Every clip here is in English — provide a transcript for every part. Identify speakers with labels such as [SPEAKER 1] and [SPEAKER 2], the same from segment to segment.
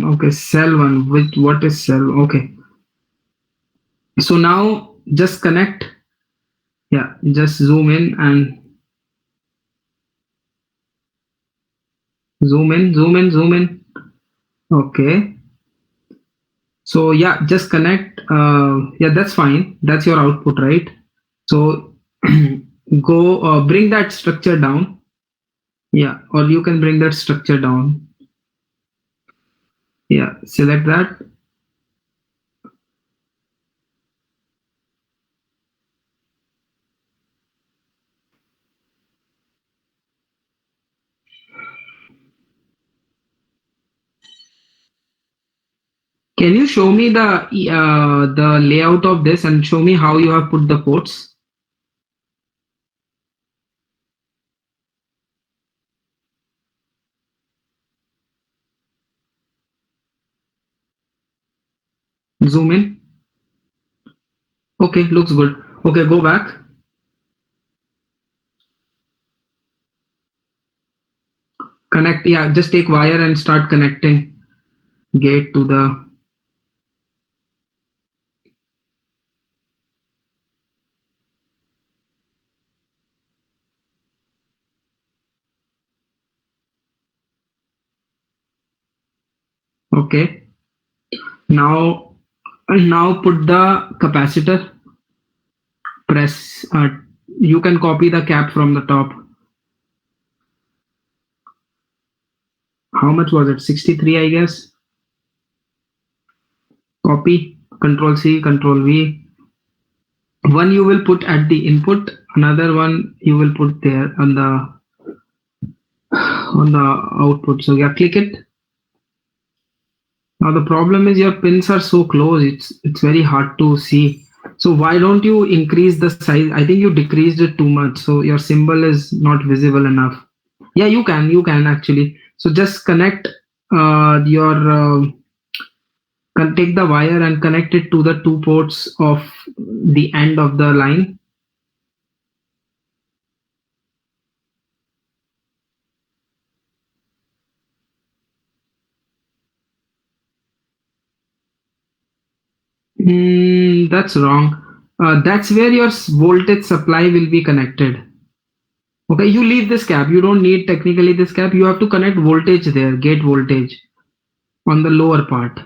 [SPEAKER 1] Okay, cell 1. Which what is cell? Okay. So now just connect. Yeah, just zoom in and zoom in. Okay. So yeah, just connect. Yeah, that's fine. That's your output, right? So go bring that structure down. Yeah, or you can bring that structure down. Yeah, select that. Can you show me the layout of this and show me how you have put the ports? Zoom in. Okay, looks good. Okay, go back. Connect. Yeah, just take wire and start connecting gate to the. Okay. Now put the capacitor. Press. You can copy the cap from the top. How much was it? 63, I guess. Copy. Control C. Control V. One you will put at the input. Another one you will put there on the output. So yeah, click it. Now the problem is your pins are so close. It's very hard to see. So why don't you increase the size? I think you decreased it too much. So your symbol is not visible enough. Yeah, you can actually. So just connect your take the wire and connect it to the two ports of the end of the line. That's wrong. That's where your voltage supply will be connected. Okay, you leave this cap. You don't need technically this cap. You have to connect voltage there, gate voltage on the lower part.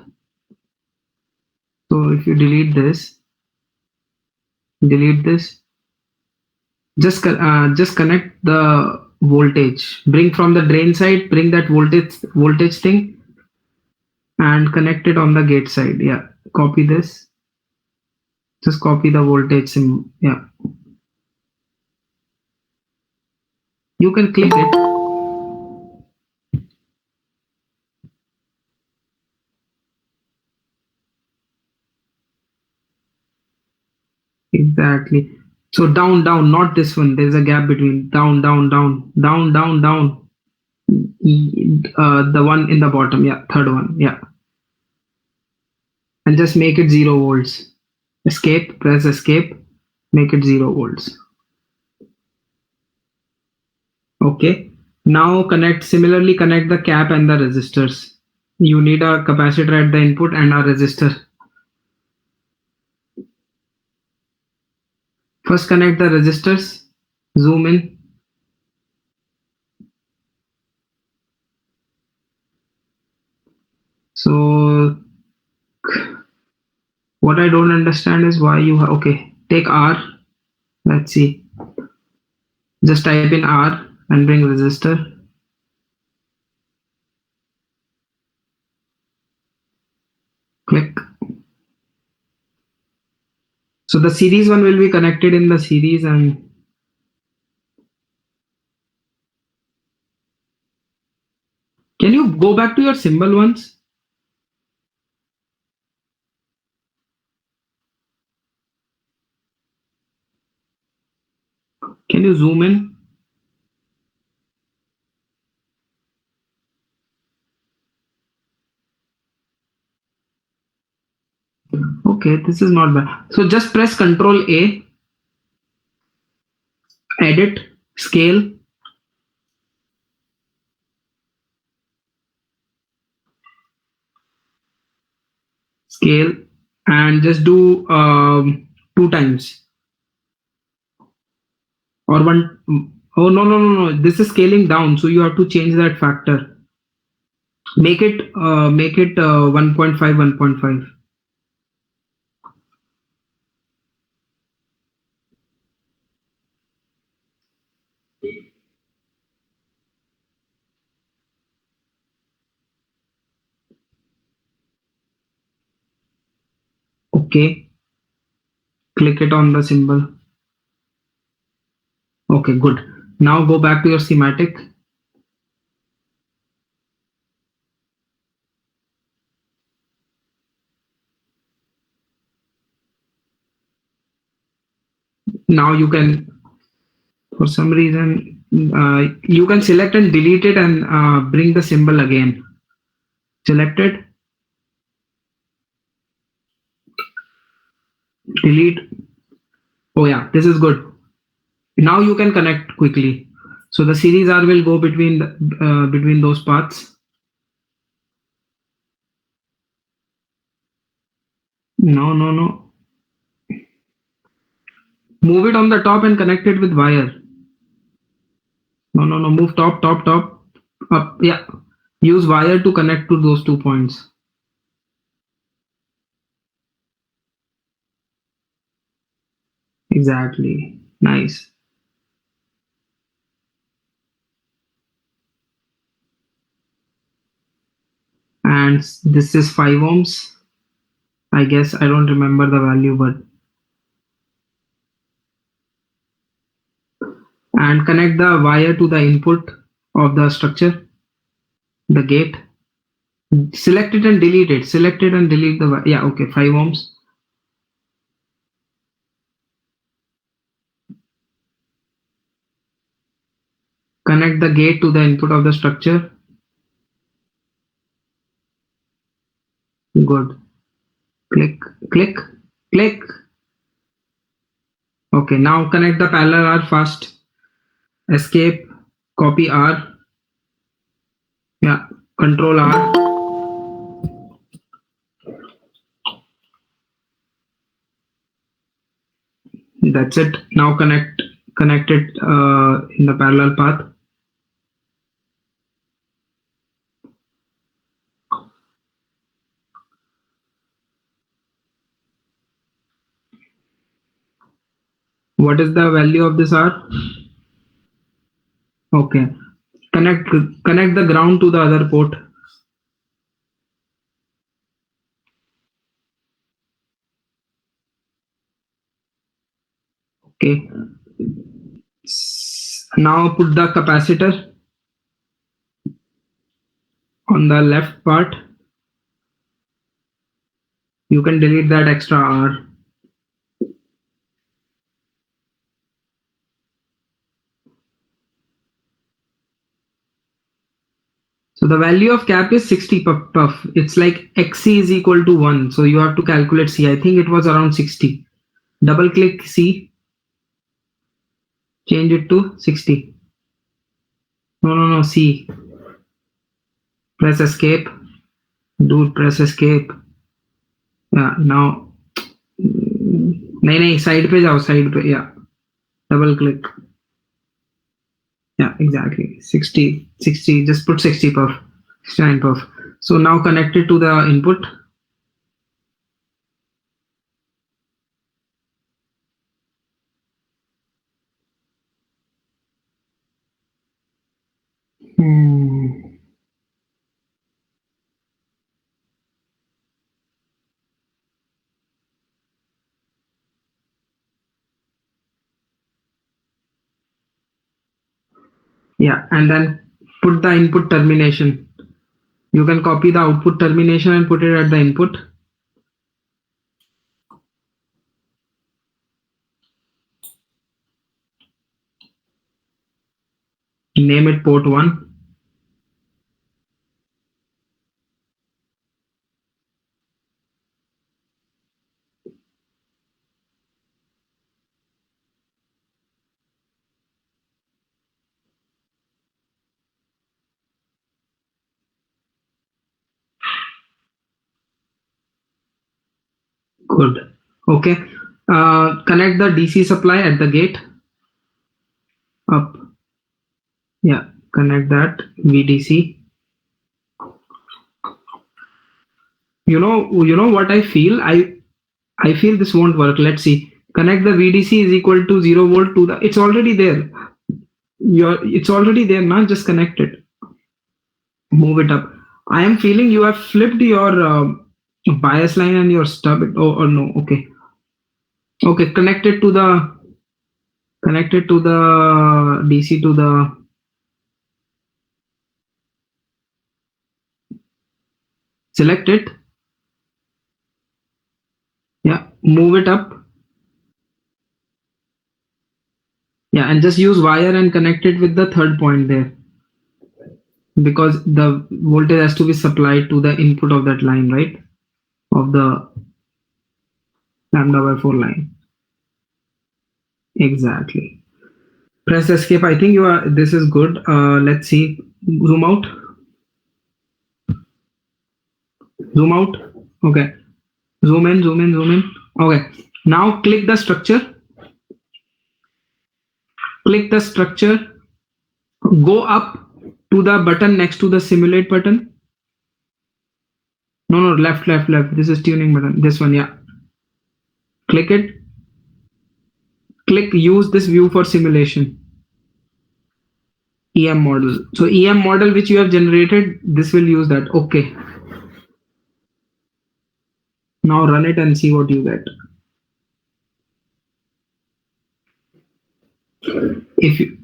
[SPEAKER 1] So if you delete this, just connect the voltage. Bring from the drain side, bring that voltage thing and connect it on the gate side. Yeah, copy this. Just copy the voltage sim. Yeah, you can click it. Exactly. So down, not this one. There's a gap between down. The one in the bottom. Yeah, third one. Yeah, and just make it 0 volts. Escape. Press escape. Make it 0 volts. Okay. Now similarly connect the cap and the resistors. You need a capacitor at the input and a resistor. First connect the resistors. Zoom in. So what I don't understand is why you have, okay, take R. Let's see. Just type in R and bring resistor. Click. So the series one will be connected in the series and can you go back to your symbol once? Can you zoom in? Okay, this is not bad. So just press Control A, edit, scale. scale, and just do two times or one. Oh, no, no, no, no. This is scaling down, so you have to change that factor. Make it 1.5, 1.5. Okay, click it on the symbol. Okay, good. Now go back to your schematic. Now you can, for some reason, you can select and delete it and bring the symbol again. Selected, delete. Oh yeah, this is good. Now you can connect quickly. So the series R will go between those paths. No, no, no. Move it on the top and connect it with wire. No, no, no. Move top, top, top. Up. Yeah. Use wire to connect to those 2 points. Exactly. Nice. And this is 5 ohms. I guess I don't remember the value, but and connect the wire to the input of the structure, the gate. Select it and delete it. Select it and delete the yeah. Okay, 5 ohms. Connect the gate to the input of the structure. Good. Click, click, click. Okay, now connect the parallel R first. Escape, copy R. Yeah, Control R. That's it. Now connect it in the parallel path. What is the value of this R? Okay. Connect connect the ground to the other port. Okay. Now put the capacitor on the left part. You can delete that extra R. So the value of cap is 60 puff. It's like XC is equal to 1. So you have to calculate C. I think it was around 60. Double click C, change it to 60. No, no, no, C. Press escape. Dude, press escape. Yeah, now. नहीं नहीं side पे जाओ side पे या double click yeah exactly 60 just put 60 puff 69 puff so now connect it to the input. Hmm. Yeah, and then put the input termination. You can copy the output termination and put it at the input. Name it port 1. Good. Okay. Connect the DC supply at the gate. Up. Yeah. Connect that VDC. You know what I feel? I feel this won't work. Let's see. Connect the VDC is equal to 0 volt to the. It's already there. It's already there, man. Just connect it. Move it up. I am feeling you have flipped your bias line and your stub. Oh, or no. Okay. Okay. Connected to the DC to the. Select it. Yeah. Move it up. Yeah, and just use wire and connect it with the third point there, because the voltage has to be supplied to the input of that line, right? Of the lambda by 4 line. Exactly. Press escape. I think you are. This is good. Let's see. Zoom out. Zoom out. Okay. Zoom in. Zoom in. Zoom in. Okay. Now click the structure. Click the structure. Go up to the button next to the simulate button. No, no, left, left, left. This is tuning button. This one, yeah. Click it. Click use this view for simulation. EM model. So EM model which you have generated, this will use that. Okay. Now run it and see what you get. If you,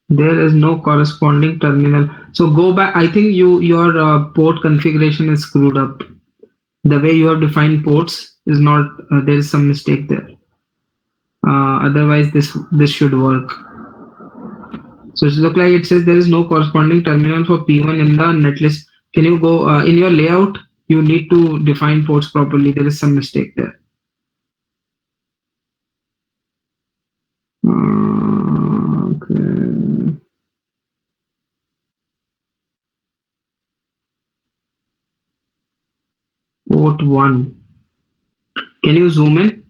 [SPEAKER 1] there is no corresponding terminal. So go back. I think your port configuration is screwed up. The way you have defined ports is not. There is some mistake there. Otherwise, this should work. So it look like it says there is no corresponding terminal for P1 in the netlist. Can you go in your layout? You need to define ports properly. There is some mistake there. Okay. Port 1. Can you zoom in?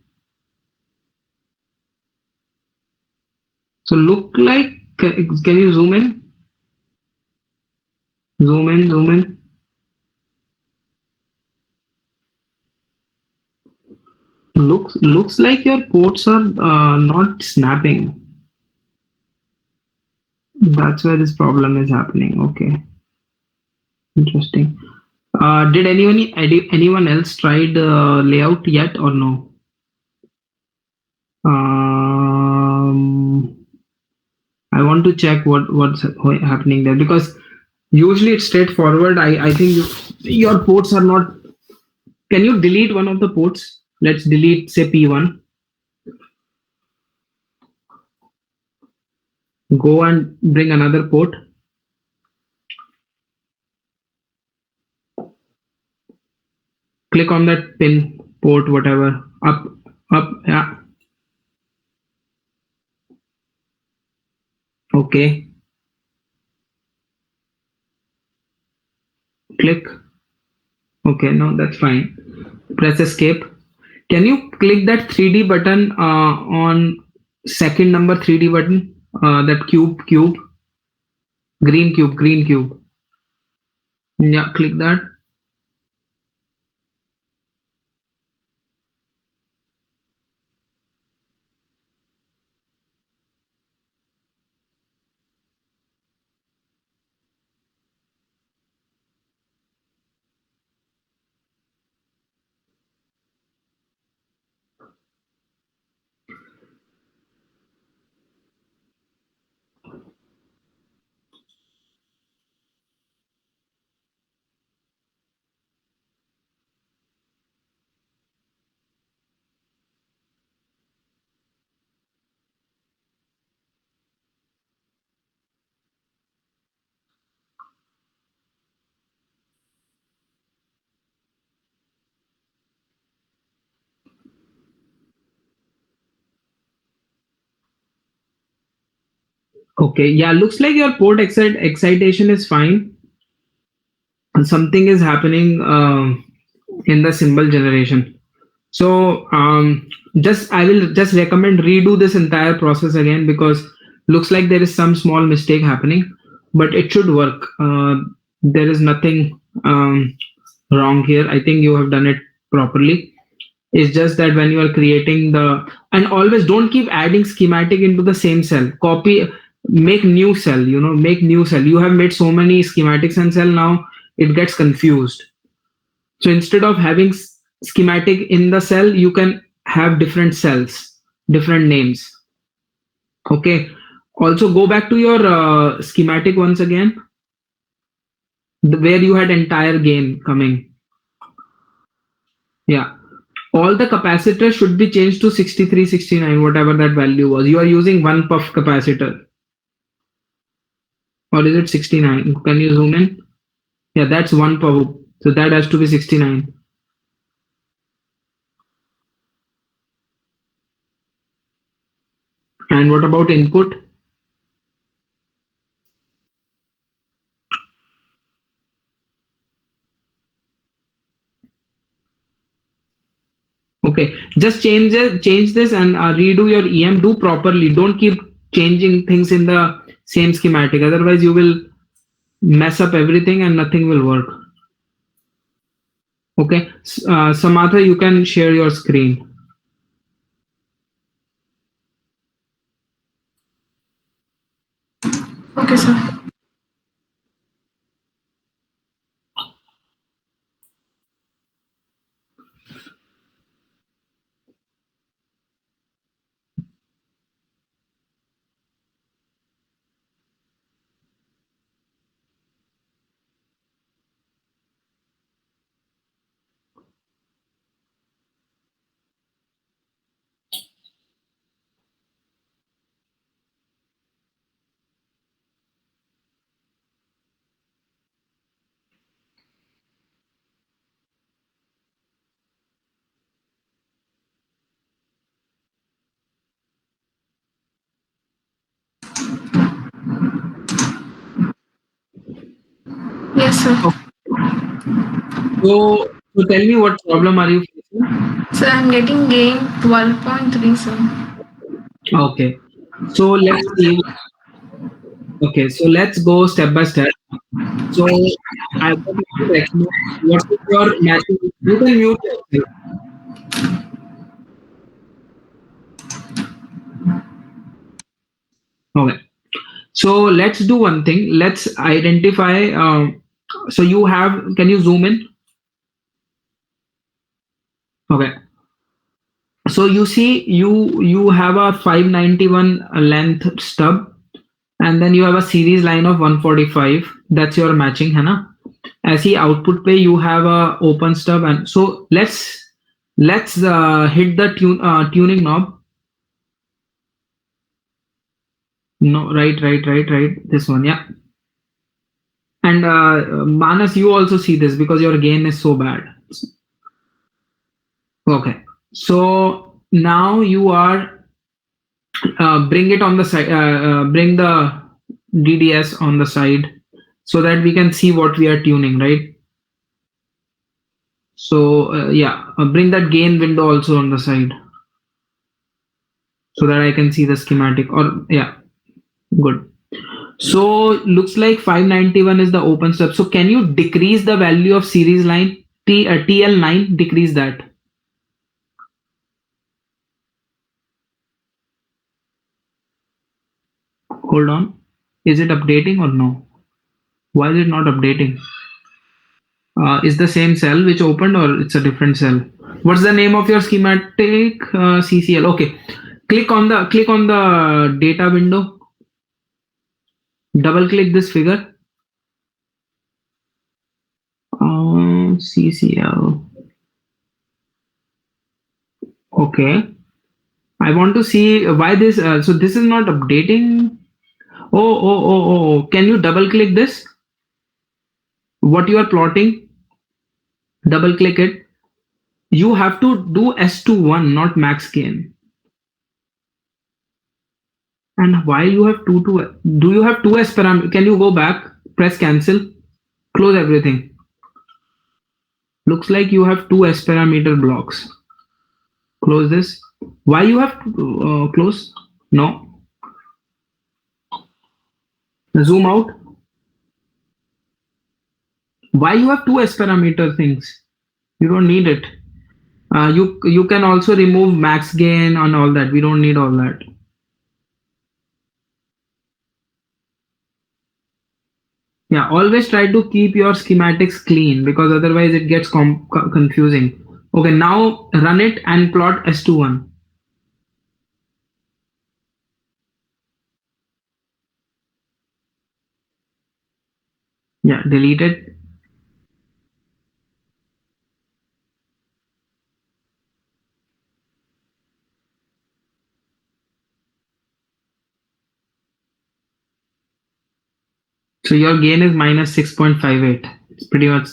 [SPEAKER 1] So look like, can you zoom in? Zoom in, zoom in. Looks like your ports are not snapping. That's where this problem is happening. Okay, interesting. Did anyone else tried layout yet or no? Um, I want to check what's happening there, because usually it's straightforward. I think your ports are not. Can you delete one of the ports? Let's delete say P1. Go and bring another port. Click on that pin port, whatever. Up, yeah. Okay. Click. Okay, no, that's fine. Press escape. Can you click that 3D button on second number 3D button? That cube, green cube. Yeah, click that. Okay, yeah, looks like your port excitation is fine. Something is happening in the symbol generation. So just I will just recommend redo this entire process again, because looks like there is some small mistake happening, but it should work. There is nothing wrong here. I think you have done it properly. It's just that when you are creating the, and always don't keep adding schematic into the same cell. Copy, make new cell. Make new cell. You have made so many schematics and cell now. It gets confused. So instead of having schematic in the cell, you can have different cells, different names. Okay. Also go back to your schematic once again, where you had entire gain coming. Yeah. All the capacitors should be changed to 63, 69, whatever that value was. You are using one puff capacitor. Or is it 69? Can you zoom in? Yeah, that's one puff. So that has to be 69. And what about input? Okay, just change this and redo your EM. Do properly. Don't keep changing things in the same schematic. Otherwise, you will mess up everything and nothing will work. Okay, Samatha, you can share your screen.
[SPEAKER 2] Okay, sir. Yes, sir.
[SPEAKER 1] Okay. So tell me, what problem are you facing?
[SPEAKER 2] So I'm getting gain 12.3, sir.
[SPEAKER 1] Okay, so let's see. Okay, so let's go step by step. So I want you to recommend what is your matching. You can mute yourself. Okay. So let's do one thing. Let's identify. So you have. Can you zoom in? Okay. So you see, you have a 591 length stub, and then you have a series line of 145. That's your matching, है ना? ऐसी output पे you have a open stub, and so let's hit the tuning knob. No, right. This one, yeah. And Manas, you also see this because your gain is so bad. Okay. So now you are bring it on the side, bring the DDS on the side so that we can see what we are tuning, right? So yeah, bring that gain window also on the side so that I can see the schematic. Or yeah, good. So looks like 591 is the open step. So can you decrease the value of series line TL9? Decrease that. Hold on. Is it updating or no? Why is it not updating? Is the same cell which opened or it's a different cell? What's the name of your schematic? CCL. Okay. Click on the data window. Double click this figure. CCL. Okay. I want to see why this. So this is not updating. Oh. Can you double click this? What you are plotting? Double click it. You have to do S to 1, not max gain. And why you have do you have 2s parameter? Can you go back, press cancel, close everything? Looks like you have 2s parameter blocks. Close this. Why you have to close? No. Zoom out. Why you have 2s parameter things? You don't need it. You can also remove max gain and all that. We don't need all that. Yeah, always try to keep your schematics clean because otherwise it gets confusing. Okay, now run it and plot S21. Yeah, delete it. So your gain is minus 6.58. It's pretty much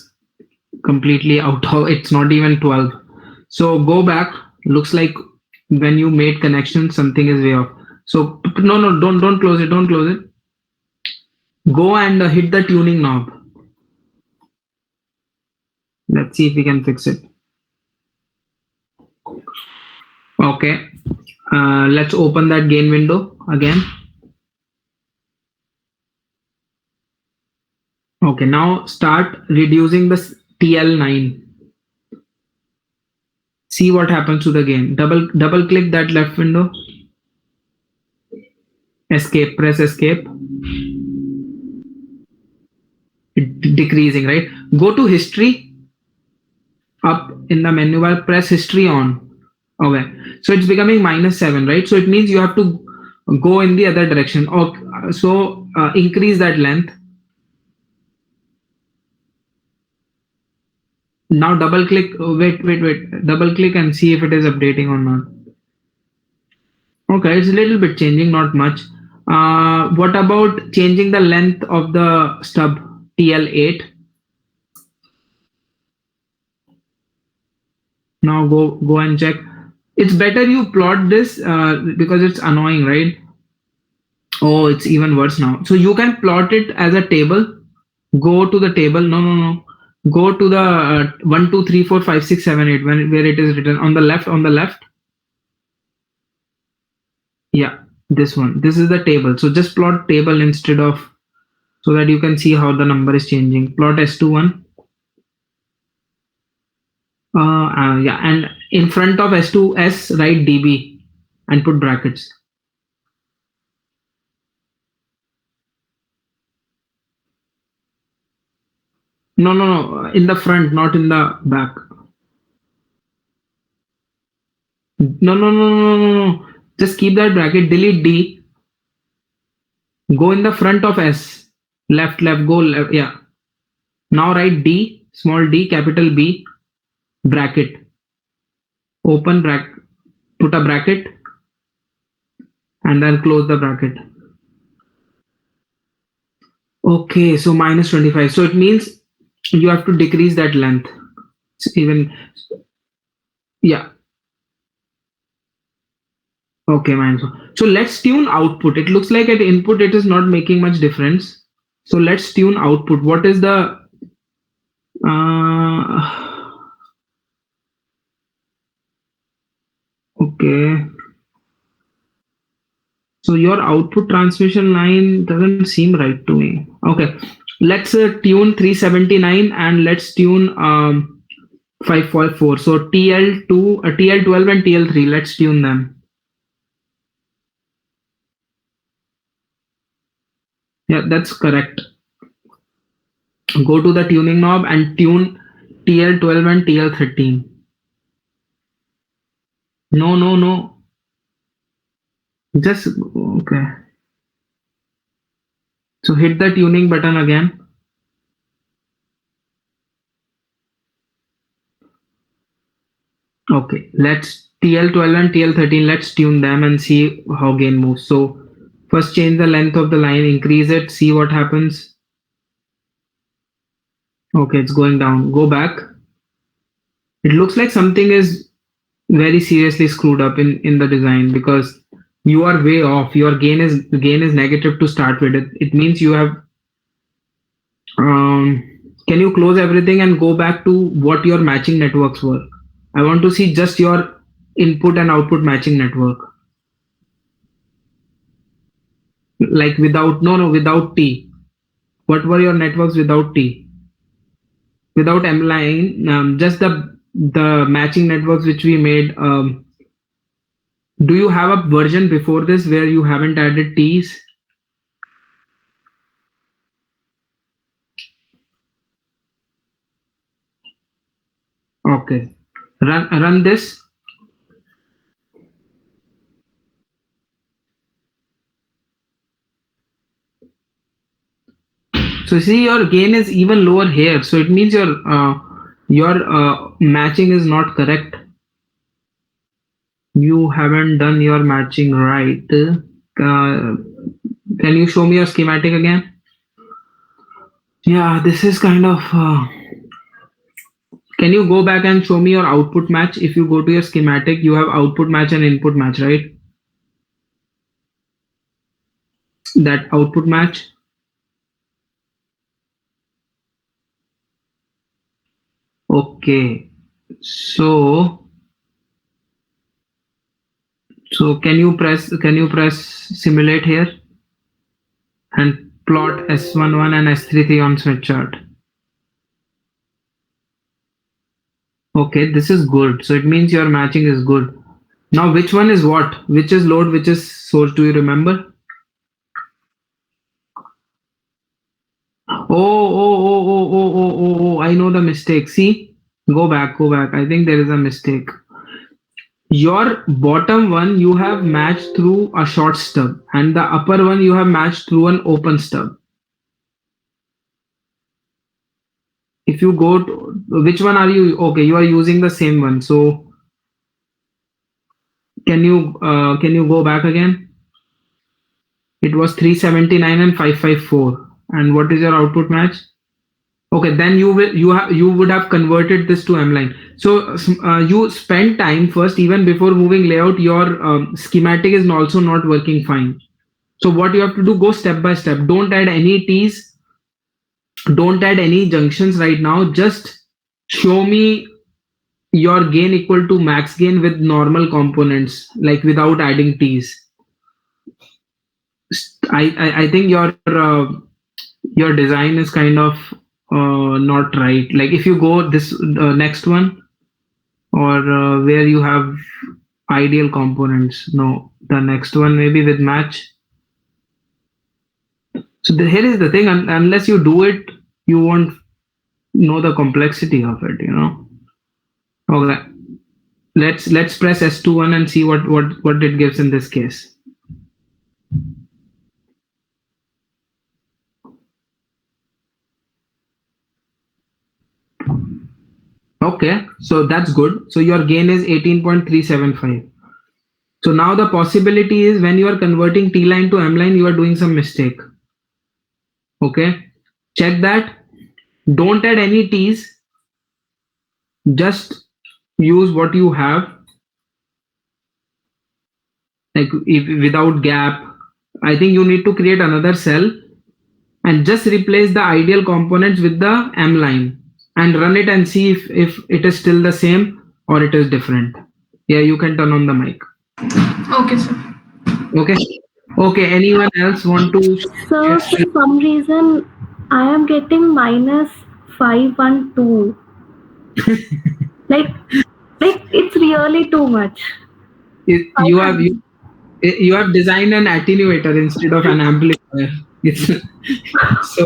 [SPEAKER 1] completely out of, it's not even 12. So go back. Looks like when you made connection, something is way off. So no, don't close it. Don't close it. Go and hit the tuning knob. Let's see if we can fix it. Okay. Let's open that gain window again. Okay, now start reducing the TL9. See what happens to the gain. Double click that left window. Escape, press escape. Decreasing, right? Go to history. Up in the menu bar, press history on. Okay, so it's becoming -7, right? So it means you have to go in the other direction. Okay, so increase that length. Now double click. Wait. Double click and see if it is updating or not. Okay, it's a little bit changing, not much. What about changing the length of the stub TL8? Now go and check. It's better you plot this because it's annoying, right? Oh, it's even worse now. So you can plot it as a table. Go to the table. No. Go to the 1, 2, 3, 4, 5, 6, 7, 8 where it is written on the left. On the left. Yeah, this one. This is the table. So just plot table instead of, so that you can see how the number is changing. Plot S21. Yeah, and in front of S2S write DB and put brackets. No. In the front, not in the back. No. Just keep that bracket. Delete D. Go in the front of S. Left. Go left. Yeah. Now write D. Small D. Capital B. Bracket. Open bracket. Put a bracket. And then close the bracket. Okay, so -25. So it means you have to decrease that length. Even, yeah. Okay, so let's tune output. It looks like at input it is not making much difference. So let's tune output. What is the okay. So your output transmission line doesn't seem right to me. Okay, let's tune 379 and let's tune 544. So TL2, TL12 and TL3. Let's tune them. Yeah, that's correct. Go to the tuning knob and tune TL12 and TL13. No. Just okay. So hit the tuning button again. Okay, let's TL12 and TL13. Let's tune them and see how gain moves. So first change the length of the line, increase it, see what happens. Okay, it's going down. Go back. It looks like something is very seriously screwed up in the design because you are way off. Your gain is negative to start with. It means you have. Can you close everything and go back to what your matching networks were? I want to see just your input and output matching network. Like without, no, without T. What were your networks without T? Without M line, just the matching networks which we made. Do you have a version before this where you haven't added T's? Okay. Run this. So see, your gain is even lower here. So it means your matching is not correct. You haven't done your matching right. Can you show me your schematic again? Yeah, this is kind of. Can you go back and show me your output match? If you go to your schematic, you have output match and input match, right? That output match. Okay. So can you press simulate here and plot S11 and S33 on Smith chart? Okay, this is good. So it means your matching is good. Now which one is what? Which is load, which is source? Do you remember? Oh, I know the mistake. See, go back. I think there is a mistake. Your bottom one you have matched through a short stub, and the upper one you have matched through an open stub. If you go to which one are you? Okay, you are using the same one. So can you go back again? It was 379 and 554. And what is your output match? Okay, then you would have converted this to M line. So you spend time first, even before moving layout. Your schematic is also not working fine. So what you have to do, go step by step. Don't add any T's. Don't add any junctions right now. Just show me your gain equal to max gain with normal components, like without adding T's. I think your design is kind of not right. Like if you go this next one, or where you have ideal components. No, the next one maybe with match. So here is the thing, unless you do it, you won't know the complexity of it, you know. Okay, let's press S21 and see what it gives in this case. Okay, so that's good. So your gain is 18.375. So now the possibility is when you are converting T line to M line, you are doing some mistake. Okay, check that. Don't add any T's. Just use what you have, like without gap. I think you need to create another cell and just replace the ideal components with the M line and run it and see if it is still the same or it is different. Yeah, you can turn on the mic.
[SPEAKER 2] Okay, sir.
[SPEAKER 1] Okay, anyone else want to?
[SPEAKER 3] So for some reason, I am getting minus 512. like it's really too much.
[SPEAKER 1] You have designed an attenuator instead of an amplifier. So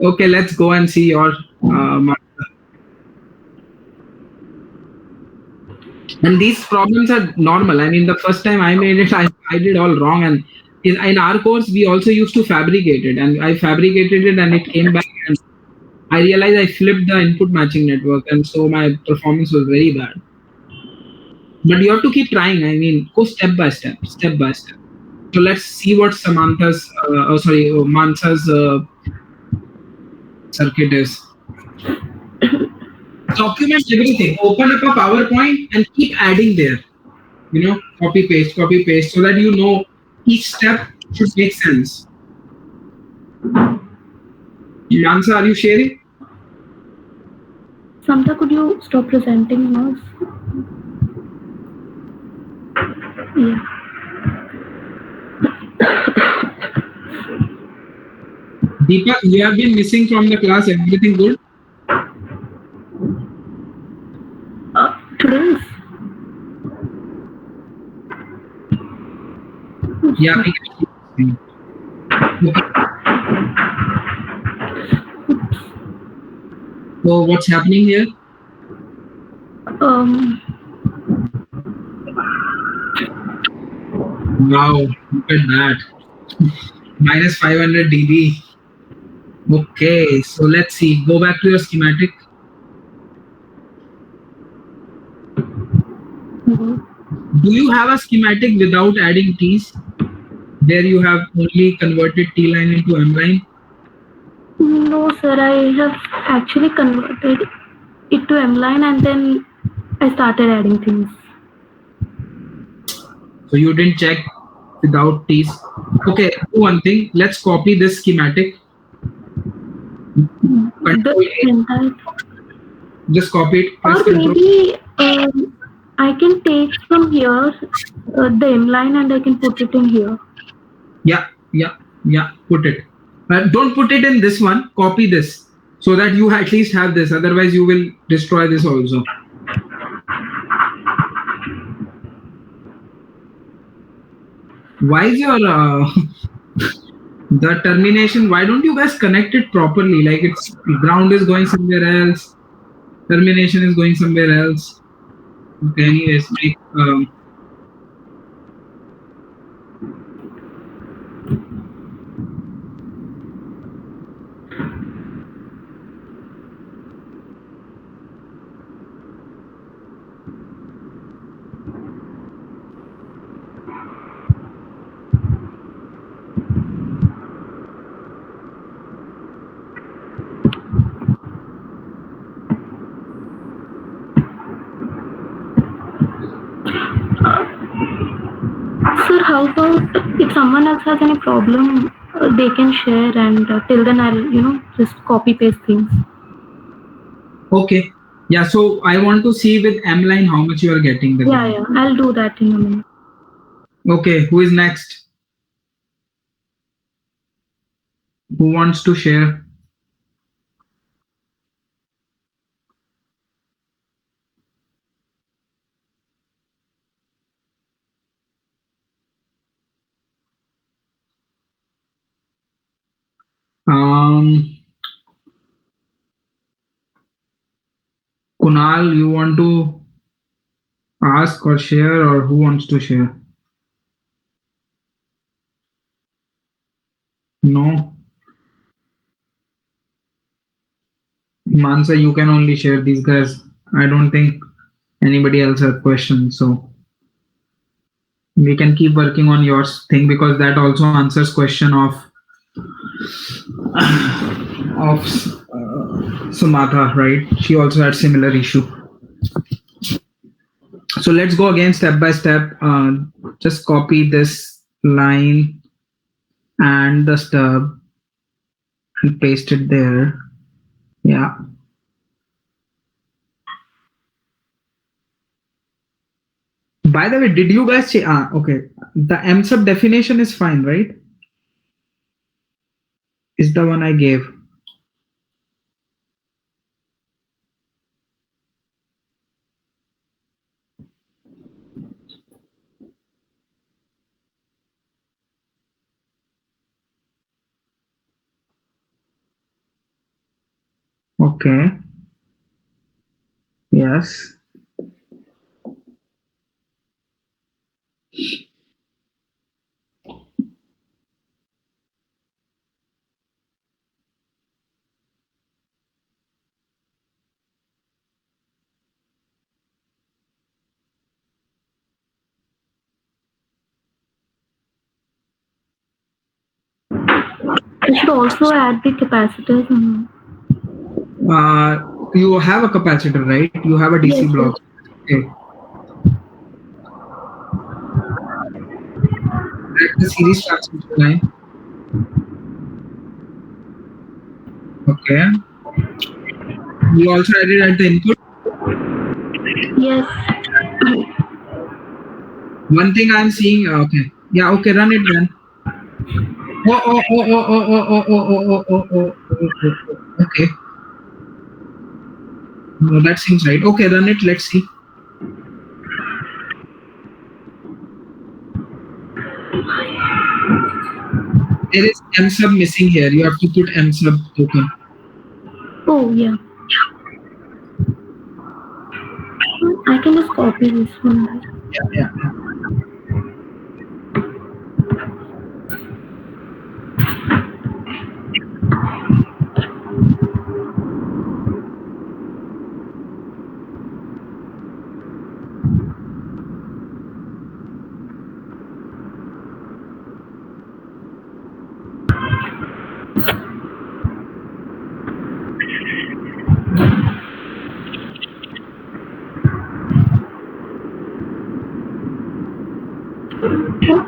[SPEAKER 1] okay, let's go and see your and these problems are normal. I mean, the first time I made it, I did all wrong. And in our course, we also used to fabricate it. And I fabricated it and it came back. And I realized I flipped the input matching network. And so my performance was very bad. But you have to keep trying. I mean, go step by step. So let's see what Mansa's circuit is. Document everything. Open up a PowerPoint and keep adding there. You know, copy paste, so that you know each step should make sense. Mansa, are you sharing?
[SPEAKER 3] Samta, could you stop presenting yours? Yeah.
[SPEAKER 1] Deepak, you have been missing from the class. Everything good?
[SPEAKER 3] Today's.
[SPEAKER 1] Yeah, we can. Okay. So what's happening here? Wow, look at that. Minus 500 dB. Okay, so let's see. Go back to your schematic. Do you have a schematic without adding T's? There you have only converted T line into M line?
[SPEAKER 3] No, sir. I have actually converted it to M line and then I started adding things.
[SPEAKER 1] So you didn't check without T's. Okay, do one thing. Let's copy this schematic. Just copy it.
[SPEAKER 3] Or maybe I can take from here the M line and I can put it in here.
[SPEAKER 1] Yeah. Put it. Don't put it in this one. Copy this so that you at least have this. Otherwise, you will destroy this also. Why is your the termination? Why don't you guys connect it properly? Like it's ground is going somewhere else, termination is going somewhere else. Okay, anyways, make
[SPEAKER 3] Sir, how about if someone else has any problem, they can share and till then I'll, just copy paste things.
[SPEAKER 1] okay. Yeah, so I want to see with M line how much you are getting.
[SPEAKER 3] Yeah, I'll do that in a minute.
[SPEAKER 1] Okay, who is next? Who wants to share? Kunal, you want to ask or share, or who wants to share? No. Mansa, you can only share. These guys, I don't think anybody else has questions, so we can keep working on your thing because that also answers question of Sumatha, right? She also had similar issue. So let's go again step by step. Just copy this line and the stub and paste it there. Yeah. By the way, did you guys say, okay, the M sub definition is fine, right? Is the one I gave. Okay. Yes.
[SPEAKER 3] I should also add the capacitors.
[SPEAKER 1] You have a capacitor, right? You have a DC
[SPEAKER 3] Yes,
[SPEAKER 1] block. Okay. the series transmission line. Okay. You also added at the input.
[SPEAKER 3] Yes.
[SPEAKER 1] One thing I'm seeing. Okay. Yeah. Okay. Run it then. Oh. Okay. No, that seems right. Okay, run it. Let's see. There is M sub missing here. You have to put M sub token.
[SPEAKER 3] Oh, yeah. I can just copy this one.
[SPEAKER 1] Yeah.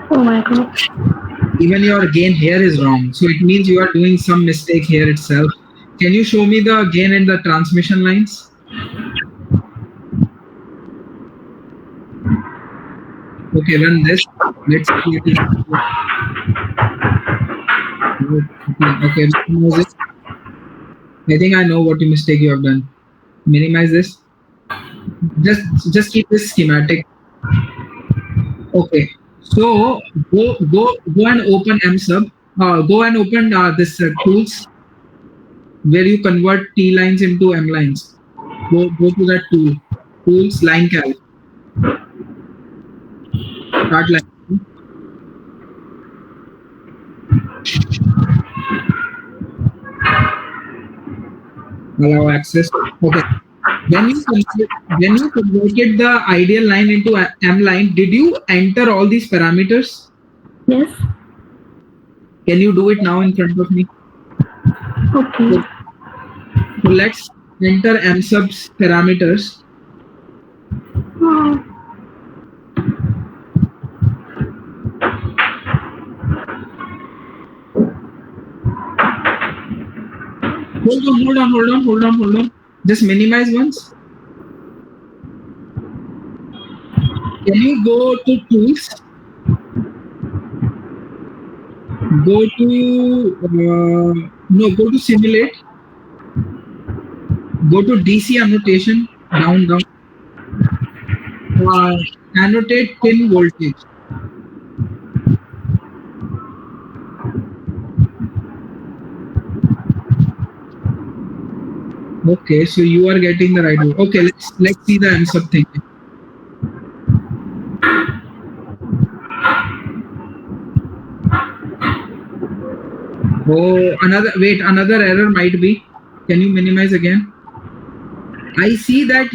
[SPEAKER 3] Oh my god.
[SPEAKER 1] Even your gain here is wrong. So it means you are doing some mistake here itself. Can you show me the gain in the transmission lines? Okay, run this. Let's see it. Okay, minimize it. I think I know what mistake you have done. Minimize this. Just keep this schematic. Okay. So go and open MSub. Go and open this tools where you convert T lines into M lines. Go to that tool. Tools line cal. Start line. Allow access. Okay. When you converted the ideal line into M line, did you enter all these parameters?
[SPEAKER 3] Yes.
[SPEAKER 1] Can you do it now in front of me?
[SPEAKER 3] Okay.
[SPEAKER 1] So let's enter M subs parameters.
[SPEAKER 3] Oh.
[SPEAKER 1] Hold on. Just minimize once. Can you go to tools? Go to simulate. Go to DC annotation. Down. Annotate pin voltage. Okay, so you are getting the right one. Okay, let's see the M sub thing. Oh, another error might be. Can you minimize again? I see that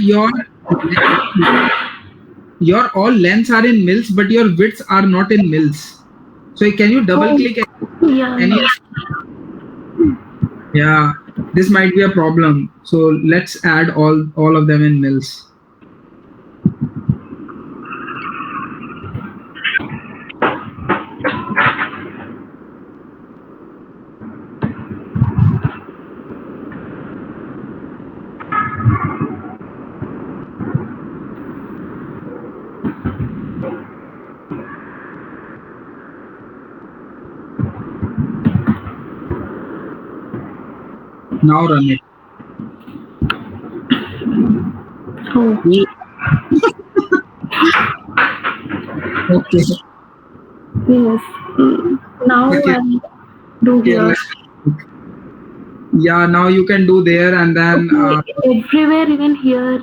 [SPEAKER 1] your all lengths are in mils, but your widths are not in mils. So can you double click?
[SPEAKER 3] Yeah.
[SPEAKER 1] Yeah, this might be a problem. So let's add all of them in mils. Now run it.
[SPEAKER 3] Oh.
[SPEAKER 1] Okay.
[SPEAKER 3] Yes. Now
[SPEAKER 1] Okay.
[SPEAKER 3] I'll do here.
[SPEAKER 1] Yeah, now you can do there and then
[SPEAKER 3] Everywhere, even here.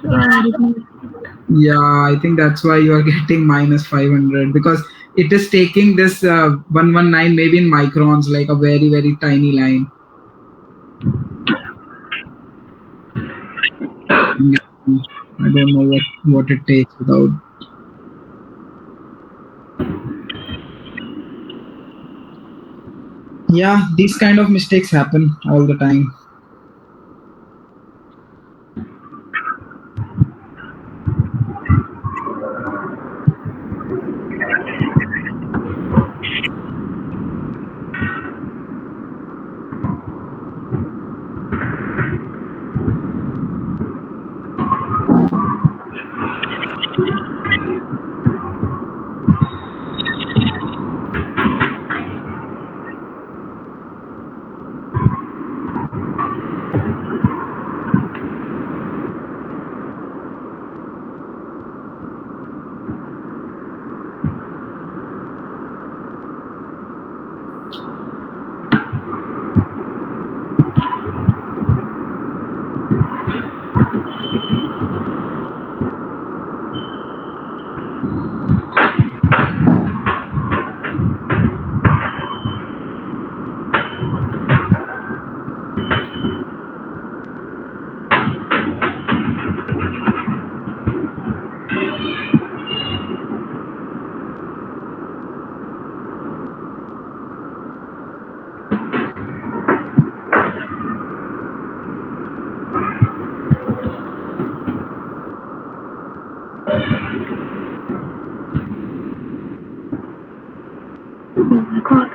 [SPEAKER 1] yeah, I think that's why you are getting minus 500 because it is taking this 119 maybe in microns, like a very, very tiny line. I don't know what it takes without. Yeah, these kind of mistakes happen all the time.
[SPEAKER 3] Oh my god.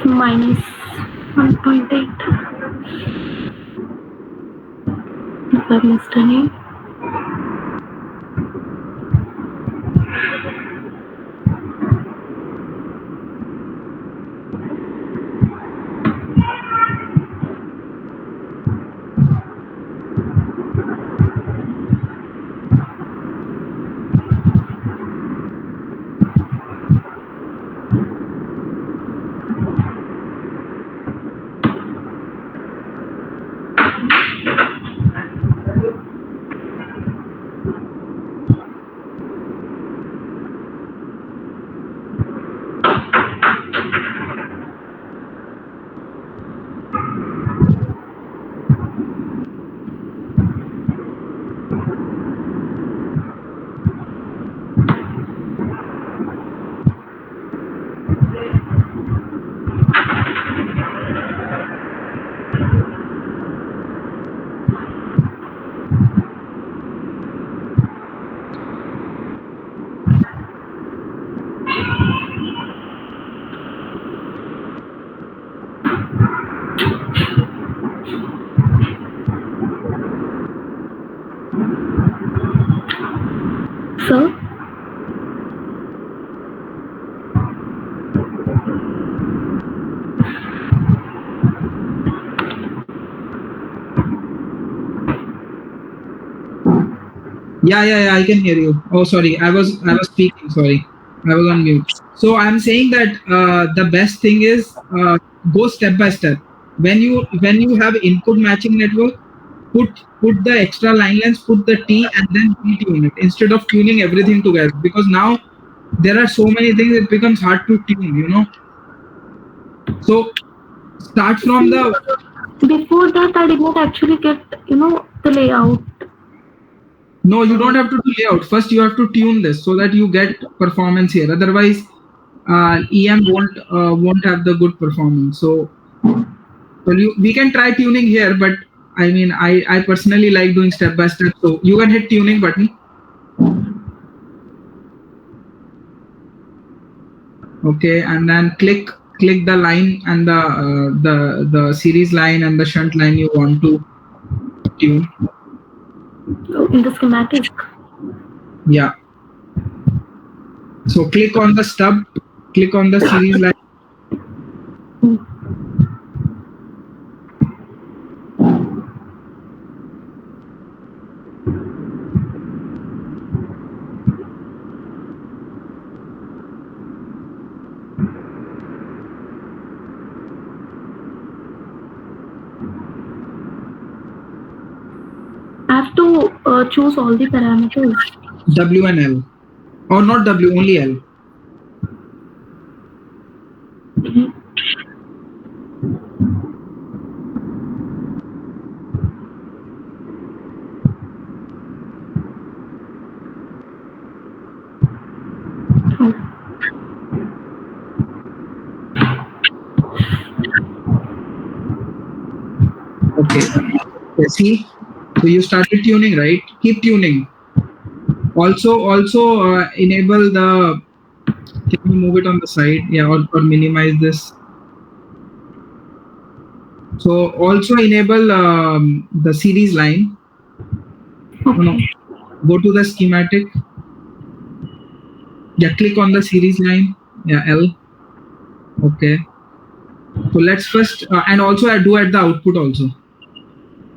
[SPEAKER 3] Minus 1.8. If I missed any. Sir?
[SPEAKER 1] Yeah, I can hear you. Oh, sorry, I was speaking. Sorry, I was on mute. So I'm saying that the best thing is go step by step. When you have input matching network, put the extra line lengths, put the T, and then retune it instead of tuning everything together. Because now there are so many things, it becomes hard to tune. So start from the.
[SPEAKER 3] Before that, I did not actually get, the layout.
[SPEAKER 1] No, you don't have to do layout. First, you have to tune this so that you get performance here. Otherwise, EM won't have the good performance. So we can try tuning here, but I mean, I personally like doing step by step. So you can hit tuning button. Okay, and then click the line and the series line and the shunt line you want to tune.
[SPEAKER 3] In the schematic.
[SPEAKER 1] Yeah. So click on the stub, click on the series line.
[SPEAKER 3] I have to choose all the parameters.
[SPEAKER 1] W and L. Or not W, only L.
[SPEAKER 3] Okay.
[SPEAKER 1] Okay. See, so you started tuning, right? Keep tuning. Also enable the Can you move it on the side? Yeah, or minimize this. So also enable the series line. No, go to the schematic. Yeah, click on the series line. Yeah, L. Okay. So let's first and also do at the output also.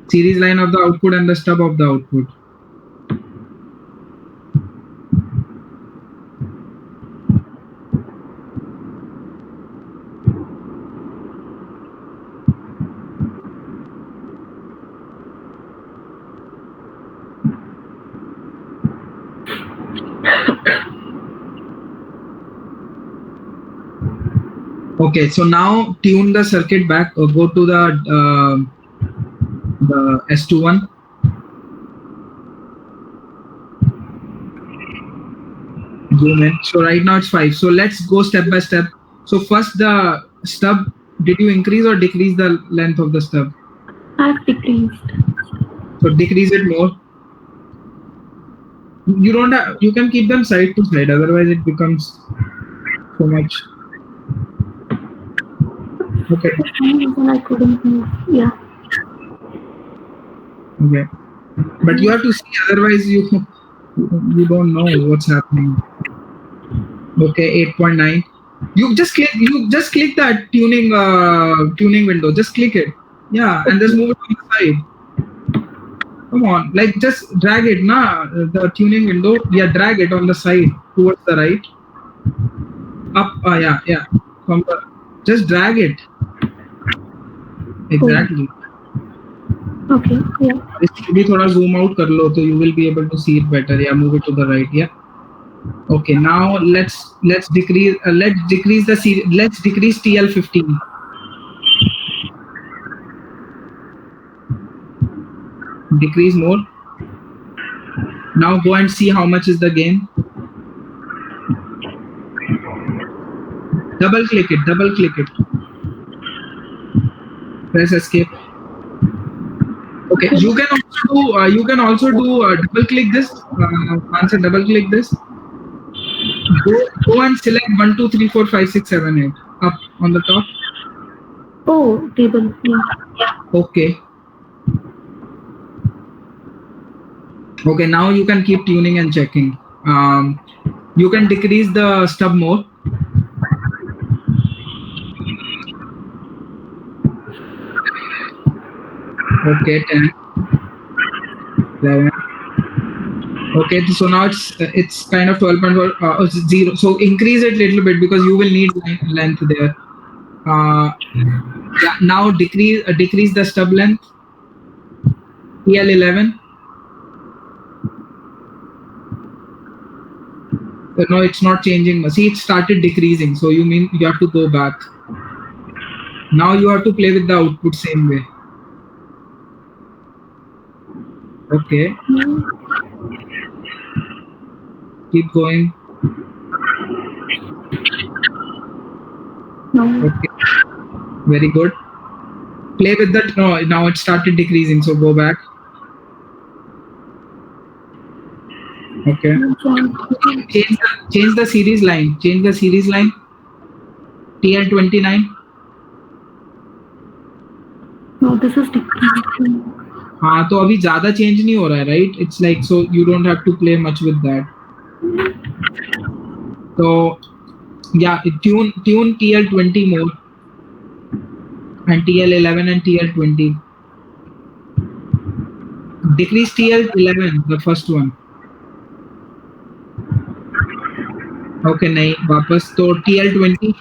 [SPEAKER 1] Series line of the output and the stub of the output. Okay, so now tune the circuit back. Go to the S21. Zoom in. So right now it's 5. So let's go step by step. So first the stub. Did you increase or decrease the length of the stub?
[SPEAKER 3] I've decreased.
[SPEAKER 1] So decrease it more. You don't have. You can keep them side to side. Otherwise, it becomes so much. Okay.
[SPEAKER 3] For some reason I couldn't move. Yeah.
[SPEAKER 1] Okay. But you have to see. Otherwise, you don't know what's happening. Okay, 8.9. You just click that tuning window. Just click it. Yeah, and just move it on the side. Come on, like just drag it, the tuning window. Yeah, drag it on the side towards the right. Up, yeah. Just drag it. Exactly.
[SPEAKER 3] Okay, yeah.
[SPEAKER 1] Maybe thoda zoom out kar lo, so you will be able to see it better. Yeah, move it to the right. Yeah. Okay, now let's decrease let's decrease TL15. Decrease more. Now go and see how much is the gain. Double click it. Press escape. Okay, you can also do double click this. Answer double click this. Go and select 1, 2, 3, 4, 5, 6, 7, 8 up on the top.
[SPEAKER 3] Oh, table. Yeah.
[SPEAKER 1] Okay. Okay, now you can keep tuning and checking. You can decrease the stub more. Okay, 10, 11. Okay, so now it's kind of 12.4, 0. So increase it a little bit because you will need length there. Yeah, now decrease the stub length. TL11. No, it's not changing. See, it started decreasing. So you mean you have to go back. Now you have to play with the output same way. Okay. Keep going.
[SPEAKER 3] No.
[SPEAKER 1] Okay. Very good. Play with that. No, now it started decreasing. So go back. Okay. Change the series line. Change the series line. TL29.
[SPEAKER 3] No, this is decreasing.
[SPEAKER 1] हाँ तो अभी ज़्यादा change नहीं हो रहा है, right? It's like so you don't have to play much with that. So yeah, tune TL20 more and TL11 and TL20. Decrease TL11, the first one. Okay, नहीं वापस तो TL20.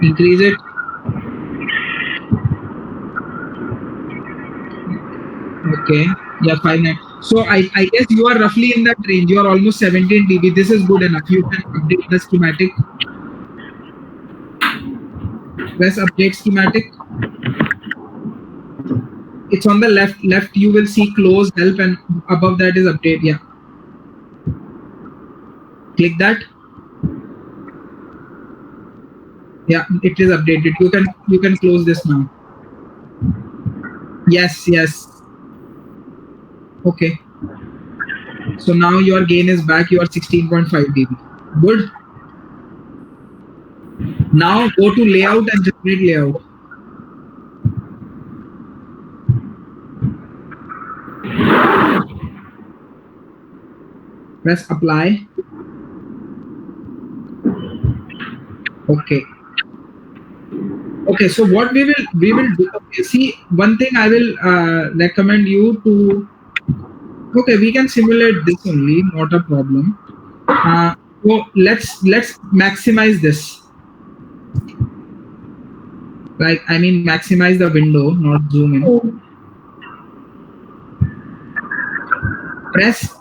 [SPEAKER 1] Increase it. Okay, yeah, 5.9. So I guess you are roughly in that range. You are almost 17 dB. This is good enough. You can update the schematic. Press update schematic. It's on the left. Left you will see close, help, and above that is update. Yeah. Click that. Yeah, it is updated. You can close this now. Yes. Okay. So now your gain is back. You are 16.5 dB. Good. Now go to layout and generate layout. Press apply. Okay. Okay. So what we will do. Okay, see, one thing I will recommend you to. Okay, we can simulate this only. Not a problem. So let's maximize this. Like, I mean, maximize the window, not zoom in. Press.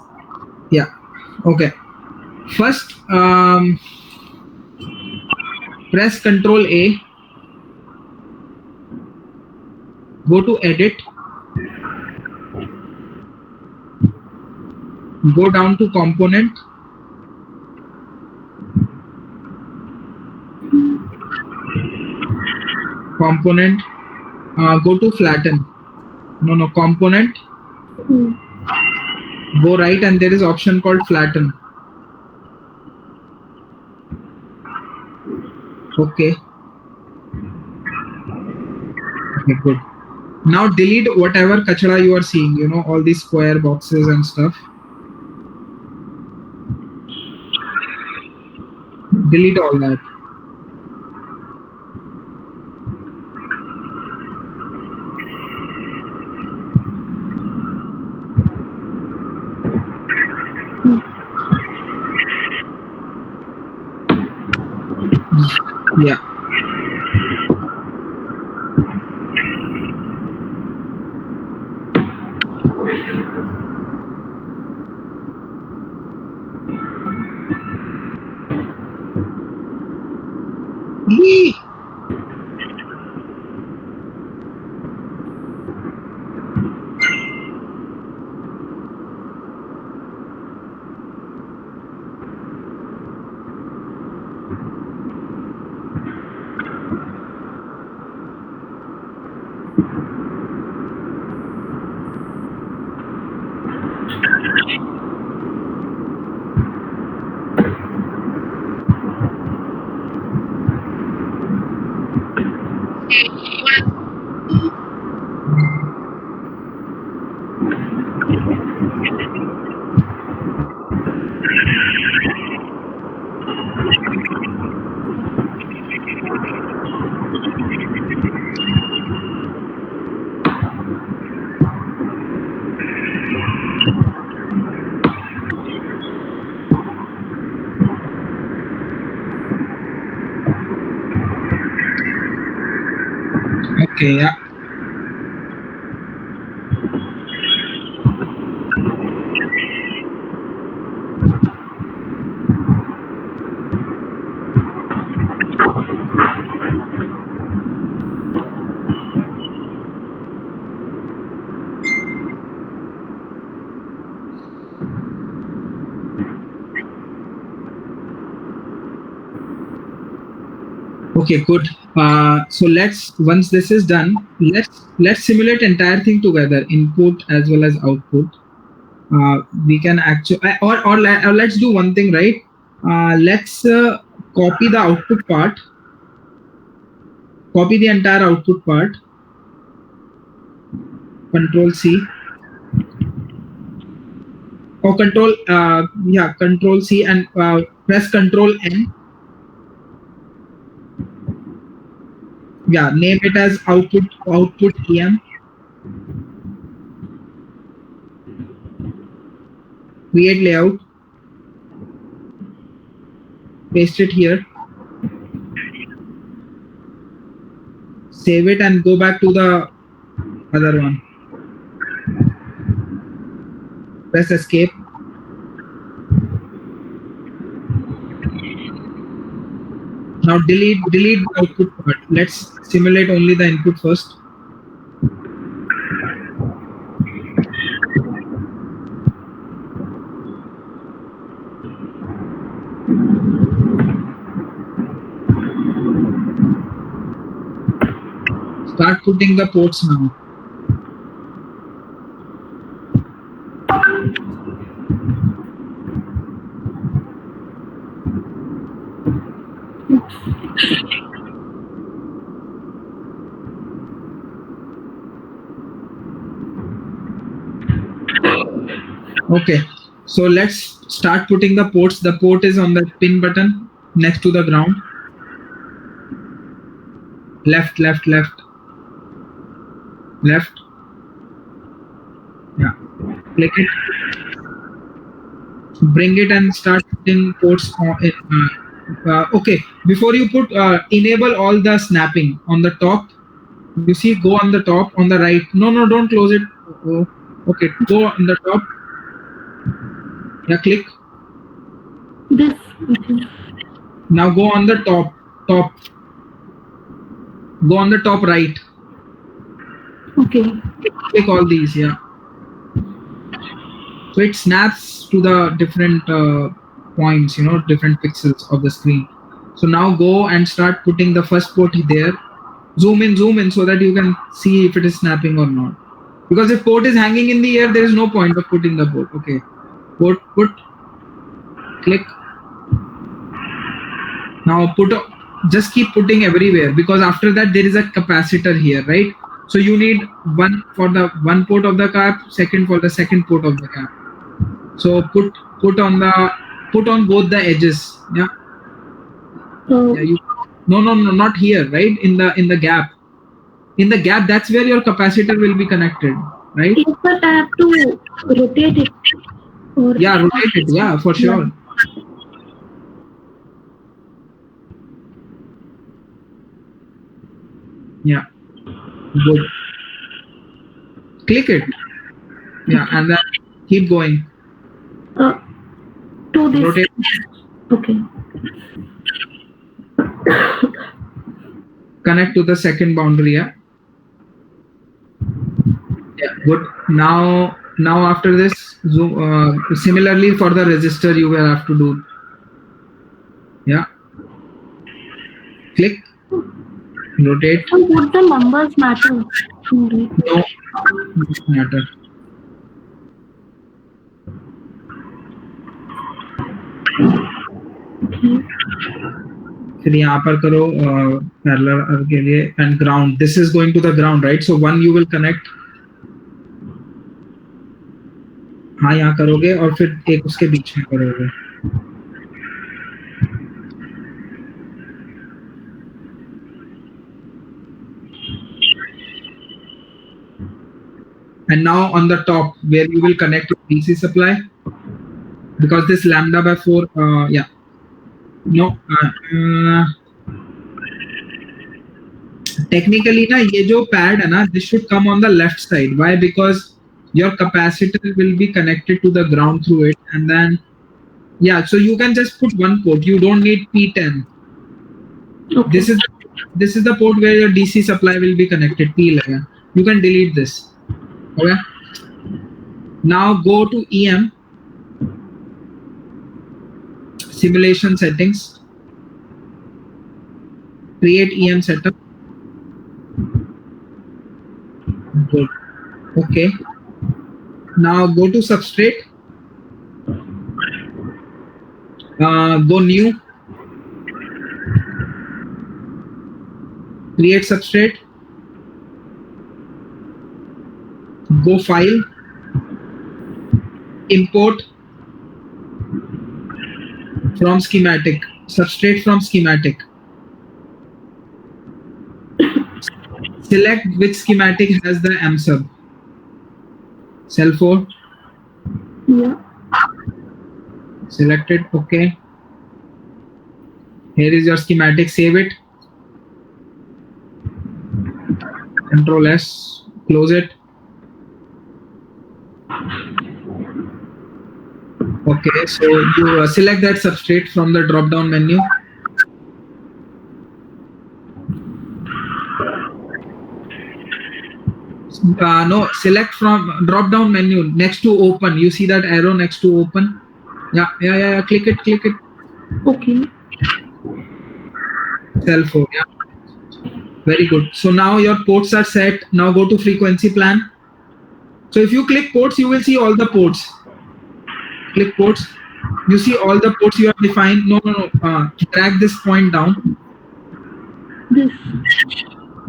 [SPEAKER 1] Yeah. Okay. First, press Control A. Go to edit. Go down to component. Component. Go to flatten. No, component. Go right and there is option called flatten. Okay. Okay, good. Now delete whatever kachara you are seeing, you know, all these square boxes and stuff. Delete all that. Yeah. Yee! Okay, yeah. Okay, good. So once this is done, let's simulate entire thing together, input as well as output. We can actually, or let's do one thing, right? Let's copy the output part, copy the entire output part, Control C, or Control C and press Control N. Yeah, name it as output EM. Create layout, paste it here, save it and go back to the other one. Press escape. Now delete the output part. Let's simulate only the input first. Start putting the ports now. Okay, so let's start putting the ports. The port is on the pin button next to the ground. Left, left, left, left. Yeah, click it. Bring it and start putting ports on it. Okay, before you put, enable all the snapping on the top. You see, go on the top on the right. No, no, don't close it. Oh, okay, go on the top. Yeah, click.
[SPEAKER 3] This. Okay.
[SPEAKER 1] Now go on the top. Go on the top right.
[SPEAKER 3] Okay.
[SPEAKER 1] Click all these. Yeah. So it snaps to the different points, different pixels of the screen. So now go and start putting the first port there. Zoom in so that you can see if it is snapping or not. Because if port is hanging in the air, there is no point of putting the port. Okay. Put, click. Now just keep putting everywhere, because after that there is a capacitor here, right? So you need one for the one port of the cap, second for the second port of the cap. So put on both the edges. Yeah. Yeah. No, not here, right? In the gap. In the gap, that's where your capacitor will be connected, right?
[SPEAKER 3] Yes, but I have to rotate it.
[SPEAKER 1] Yeah, rotate it. Yeah, for sure. Yeah. Good. Click it. Yeah, and then keep going.
[SPEAKER 3] To this.
[SPEAKER 1] Rotate.
[SPEAKER 3] Okay.
[SPEAKER 1] Connect to the second boundary. Yeah. Yeah. Good. Now after this, zoom. Similarly for the resistor, you will have to do. Yeah. Click. Rotate.
[SPEAKER 3] So would the numbers matter?
[SPEAKER 1] No, doesn't matter. फिर यहाँ पर करो parallel के लिए and ground. This is going to the ground, right? So one you will connect. हाँ, यहाँ करोगे और फिर एक उसके बीच में करोगे. And now on the top where you will connect your DC supply, because this lambda by 4, yeah. No, technically ना ये जो pad है ना, this should come on the left side. Why? Because your capacitor will be connected to the ground through it, and then yeah, so you can just put one port. You don't need P10.
[SPEAKER 3] Okay.
[SPEAKER 1] This is the port where your DC supply will be connected. P11. You can delete this. Okay. Now go to EM. Simulation settings. Create EM setup. Good. Okay. Now go to substrate. Go new. Create substrate. Go file. Import from schematic. Substrate from schematic. Select which schematic has the M sub. Cell 4.
[SPEAKER 3] Yeah.
[SPEAKER 1] Selected. Okay. Here is your schematic. Save it. Control S. Close it. Okay. So you select that substrate from the drop down menu. No, select from drop down menu next to open. You see that arrow next to open? Yeah. Click it.
[SPEAKER 3] Okay.
[SPEAKER 1] Cell 4. Yeah. Very good. So now your ports are set. Now go to frequency plan. So if you click ports, you will see all the ports. Click ports. You see all the ports you have defined. No. Drag this point down.
[SPEAKER 3] This.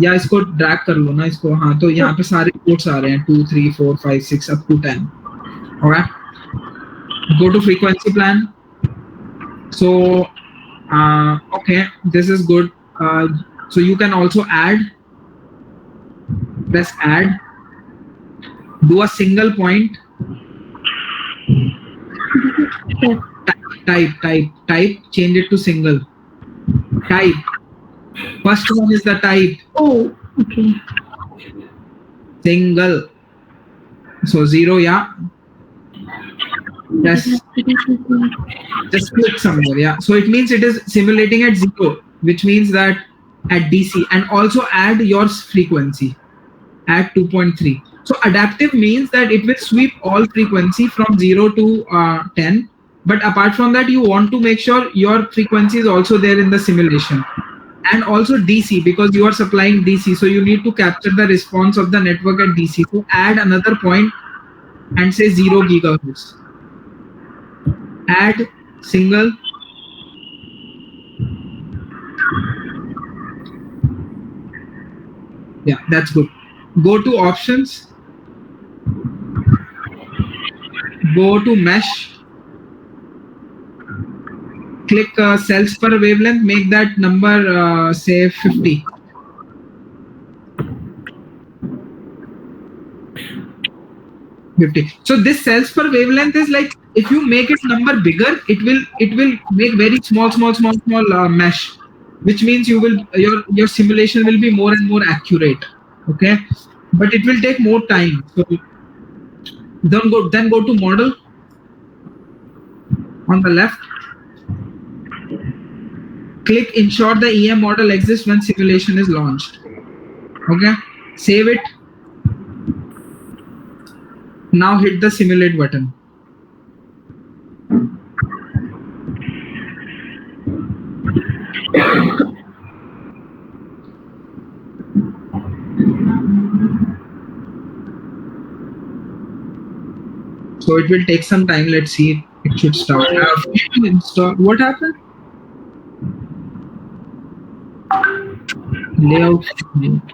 [SPEAKER 1] या इसको drag कर लो ना इसको. हाँ, तो यहाँ पे सारे पोर्ट्स आ रहे हैं 2 3 4 5 6 up to 10. Okay. Go to frequency plan. So okay, this is good. So you can also add. Press add. Do a single point.
[SPEAKER 3] Yes.
[SPEAKER 1] Type. Change it to single. Type. First one is the type.
[SPEAKER 3] Oh, okay.
[SPEAKER 1] Single. So 0, yeah. Just click somewhere, yeah. So it means it is simulating at 0, which means that at DC, and also add your frequency at 2.3. So adaptive means that it will sweep all frequency from 0 to 10. But apart from that, you want to make sure your frequency is also there in the simulation. And also DC, because you are supplying DC. So you need to capture the response of the network at DC. So add another point and say 0 gigahertz. Add single. Yeah, that's good. Go to options. Go to mesh. Click cells per wavelength. Make that number say 50. So this cells per wavelength is like, if you make its number bigger, it will make very small mesh, which means your simulation will be more and more accurate. Okay, but it will take more time. So then go to model on the left. Click ensure the EM model exists when simulation is launched. Okay, save it. Now hit the simulate button. So it will take some time. Let's see. It should start. Install. What happened? Layout.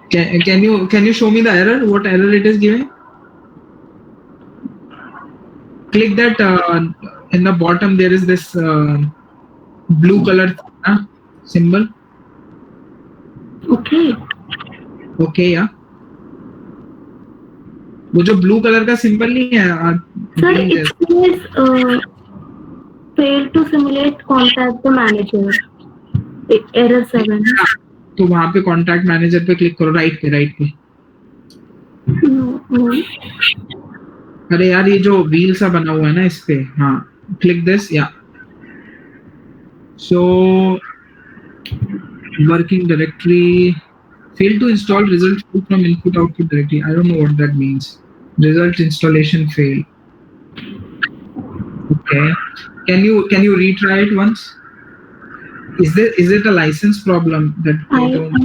[SPEAKER 1] Can you show me the error? What error it is giving? Click that in the bottom. There is this blue color symbol.
[SPEAKER 3] Okay.
[SPEAKER 1] Okay, yeah. वो जो blue colour का symbol नहीं है
[SPEAKER 3] Sir, it says failed to simulate, contact the manager. Error 7.
[SPEAKER 1] तो वहां पे contact manager पे click करो, राइट पे.
[SPEAKER 3] No.
[SPEAKER 1] अरे यार ये जो व्हील सा बना हुआ है ना इस पे, हाँ, क्लिक दिस, या. So working directory. Fail to install result from input output directory. I don't know what that means. Result installation fail. Okay. Can you retry it once? Is it a license problem that they don't?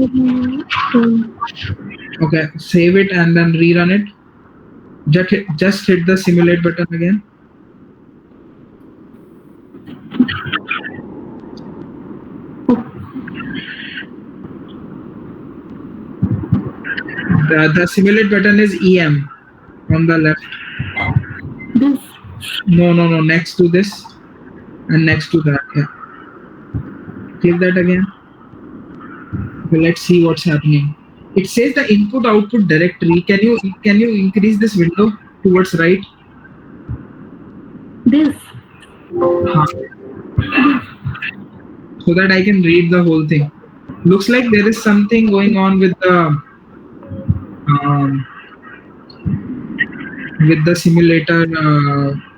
[SPEAKER 1] Okay, save it and then rerun it. Just hit the simulate button again. The simulate button is EM on the left.
[SPEAKER 3] This.
[SPEAKER 1] No. Next to this and next to that. Yeah. Click that again. Okay, let's see what's happening. It says the input output directory. Can you increase this window towards right?
[SPEAKER 3] This.
[SPEAKER 1] So that I can read the whole thing. Looks like there is something going on with the simulator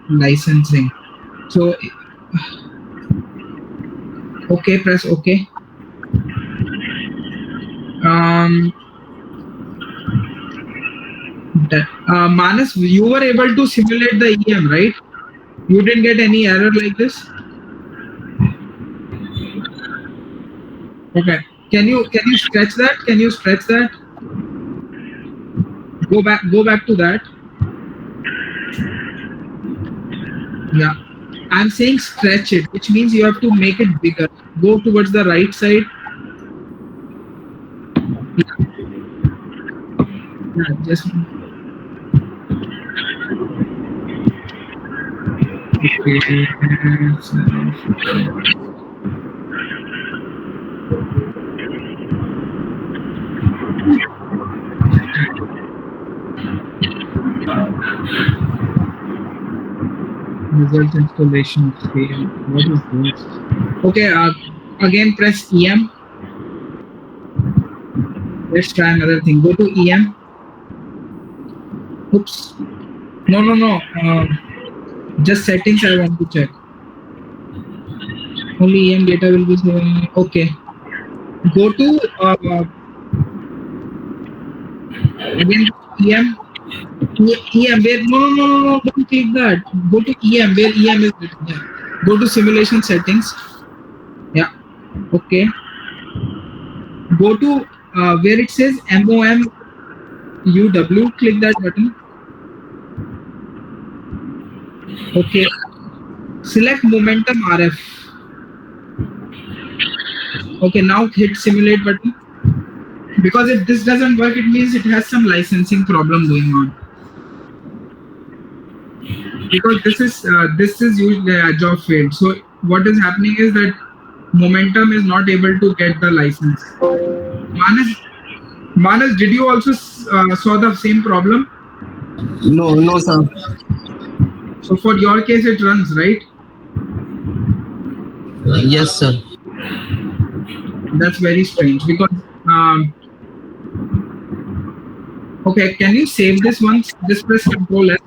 [SPEAKER 1] licensing. So okay, press OK. Manas, you were able to simulate the EM, right? You didn't get any error like this? Okay. Can you stretch that? Can you stretch that? Go back to that. Yeah. I'm saying stretch it, which means you have to make it bigger. Go towards the right side. Yeah, just Result installation failed. What is this? Okay, again press EM. Let's try another thing. Go to EM. Oops. No. Just settings I want to check. Only EM data will be saved. Okay. Go to again EM. EM where no, don't click that. Go to EM where EM is written. Yeah. Go to simulation settings. Yeah. Okay. Go to where it says MOM UW. Click that button. Okay. Select momentum RF. Okay, now hit simulate button. Because if this doesn't work, it means it has some licensing problem going on. Because this is usually a job failed. So what is happening is that momentum is not able to get the license. Manas, did you also saw the same problem?
[SPEAKER 4] No, sir.
[SPEAKER 1] So for your case, it runs, right?
[SPEAKER 4] Yes, sir.
[SPEAKER 1] That's very strange because okay, can you save this once? Just press Ctrl S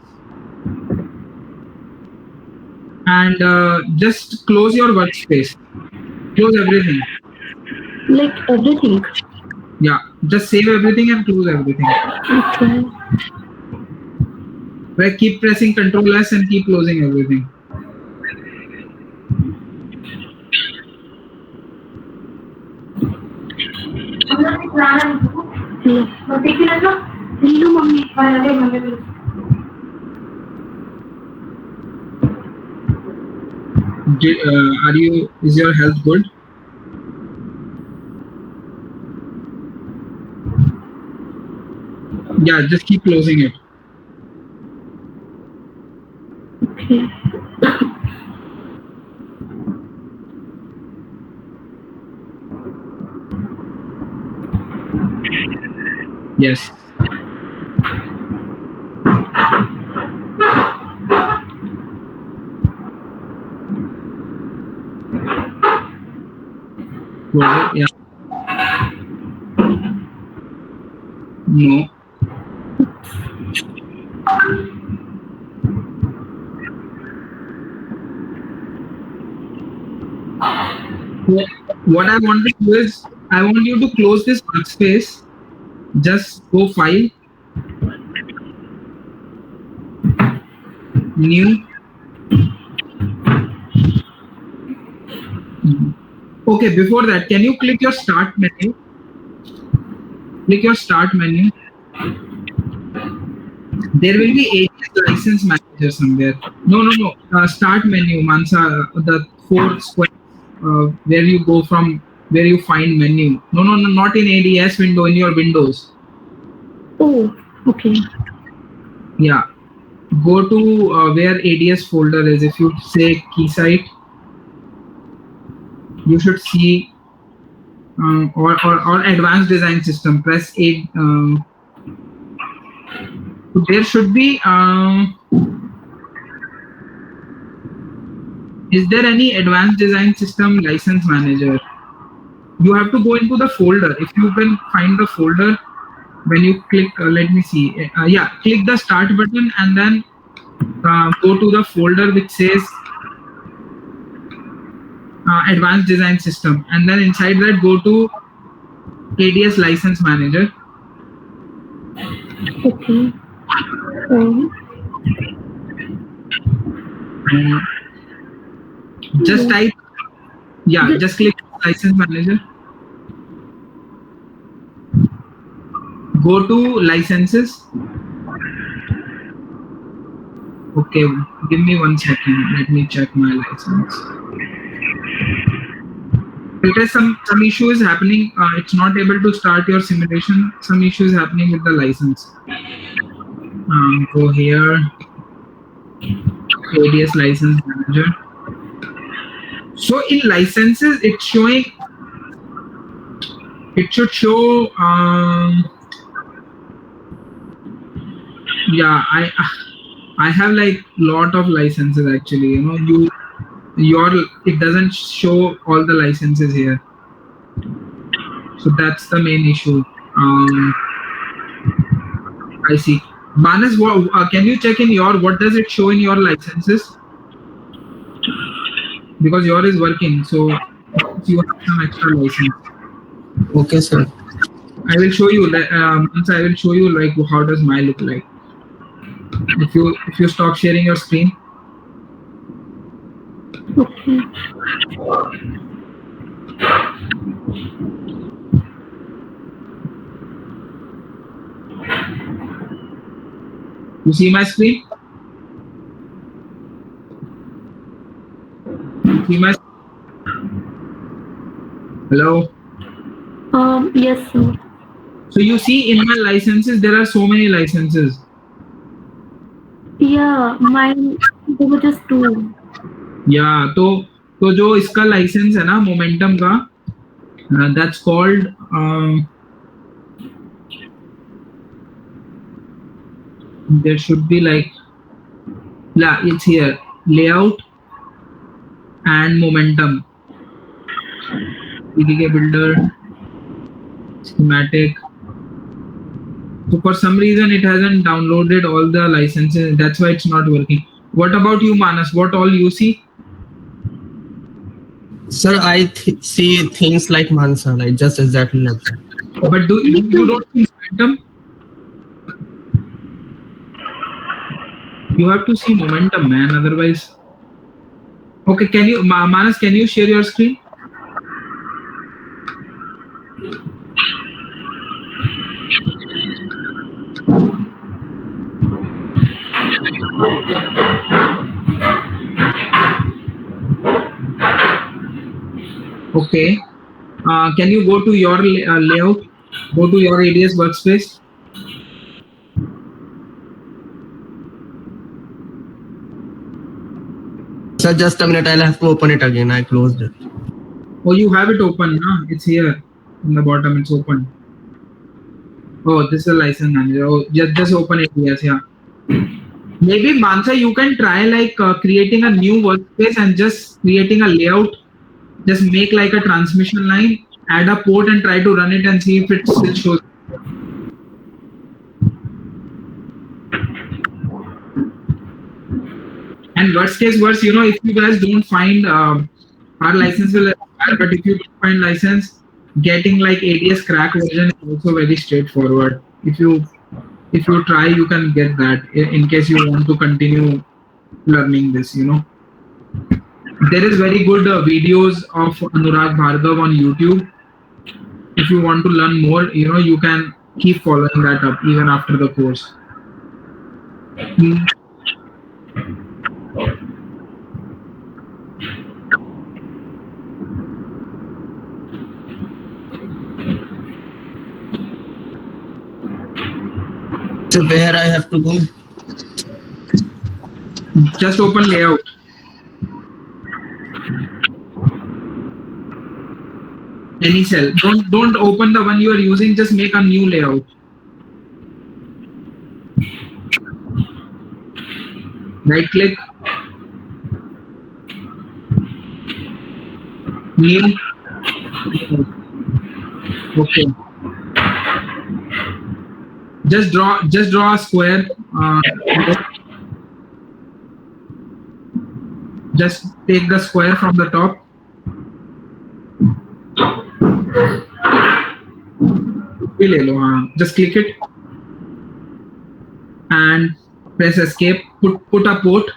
[SPEAKER 1] and just close your workspace. Close everything.
[SPEAKER 3] Like everything.
[SPEAKER 1] Yeah, just save everything and close everything.
[SPEAKER 3] Okay.
[SPEAKER 1] Right, keep pressing Ctrl S and keep closing everything.
[SPEAKER 3] Hello, mommy.
[SPEAKER 1] Is your health good? Yeah, just keep closing it.
[SPEAKER 3] Okay.
[SPEAKER 1] Yes. Close it, yeah. No. What I want to do is, I want you to close this workspace. Just go File, New. Okay, before that, can you click your Start menu? Click your Start menu. There will be ATS License Manager somewhere. No. Start menu, Mansa, the 4 squares where you go from, where you find menu. No, not in ADS window, in your Windows.
[SPEAKER 3] Oh, okay.
[SPEAKER 1] Yeah. Go to where ADS folder is. If you say Keysight, you should see or Advanced Design System. Press 8. There should be. Is there any Advanced Design System License Manager? You have to go into the folder. If you can find the folder, when you click, let me see. Yeah, click the Start button and then go to the folder which says Advanced Design System, and then inside that go to ADS License Manager.
[SPEAKER 3] Okay.
[SPEAKER 1] Just type, yeah, just click License Manager. Go to Licenses. Okay, give me 1 second. Let me check my license. There is some issue is happening. It's not able to start your simulation. Some issue is happening with the license. Go here. ADS license manager. So in licenses, it's showing. It should show. Yeah, I have like lot of licenses actually. You know, your it doesn't show all the licenses here. So that's the main issue. I see. Manas, can you check in your, what does it show in your licenses? Because your is working, so you have some extra license.
[SPEAKER 4] Okay, sir.
[SPEAKER 1] I will show you that. Once I will show you like how does my look like. If you stop sharing your screen.
[SPEAKER 3] Okay.
[SPEAKER 1] You see my screen? See my. Hello.
[SPEAKER 3] Yes, sir.
[SPEAKER 1] So you see in my licenses there are so many licenses.
[SPEAKER 3] Yeah, mine, there were just 2.
[SPEAKER 1] Yeah, तो जो इसका licence है ना momentum का, that's called there should be like, yeah, it's here, layout and momentum, PDK builder, schematic. So for some reason it hasn't downloaded all the licenses, that's why it's not working. What about you, Manas? What all you see?
[SPEAKER 4] Sir, I see things like Mansa, like just exactly like that.
[SPEAKER 1] But you don't see momentum? You have to see momentum, man, otherwise. Okay, can you, Manas, can you share your screen? Okay. Can you go to your layout? Go to your ADS workspace.
[SPEAKER 4] Sir, just a minute, I'll have to open it again. I closed it.
[SPEAKER 1] Oh, you have it open, huh? It's here in the bottom. It's open. Oh, this is a license manager. Oh, just open ADS. Yeah. Maybe Mansa, you can try like creating a new workspace and just creating a layout. Just make like a transmission line, add a port, and try to run it and see if it still shows. And worst case worse, you know, if you guys don't find our license will expire, but if you don't find license, getting like ADS crack version is also very straightforward. If you try, you can get that in case you want to continue learning this. You know, there is very good videos of Anurag Bhargav on YouTube. If you want to learn more, you know, you can keep following that up even after the course.
[SPEAKER 4] So where I have to go?
[SPEAKER 1] Just open layout. Any cell. Don't open the one you are using. Just make a new layout. Right click. New. Okay. Just draw a square. Just take the square from the top. Just click it and press escape. Put a port.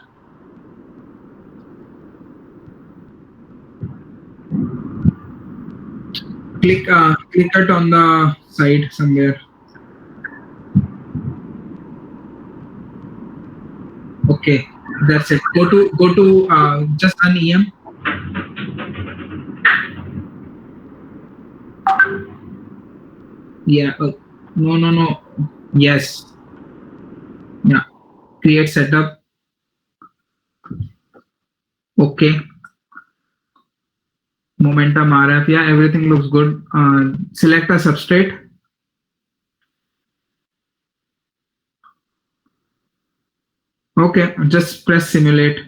[SPEAKER 1] Click it on the side somewhere. Okay, that's it. Go to just an EM. Yeah. No. Yes. Yeah. Create setup. Okay. Momentum RF, yeah, everything looks good. Select a substrate. Okay, just press simulate.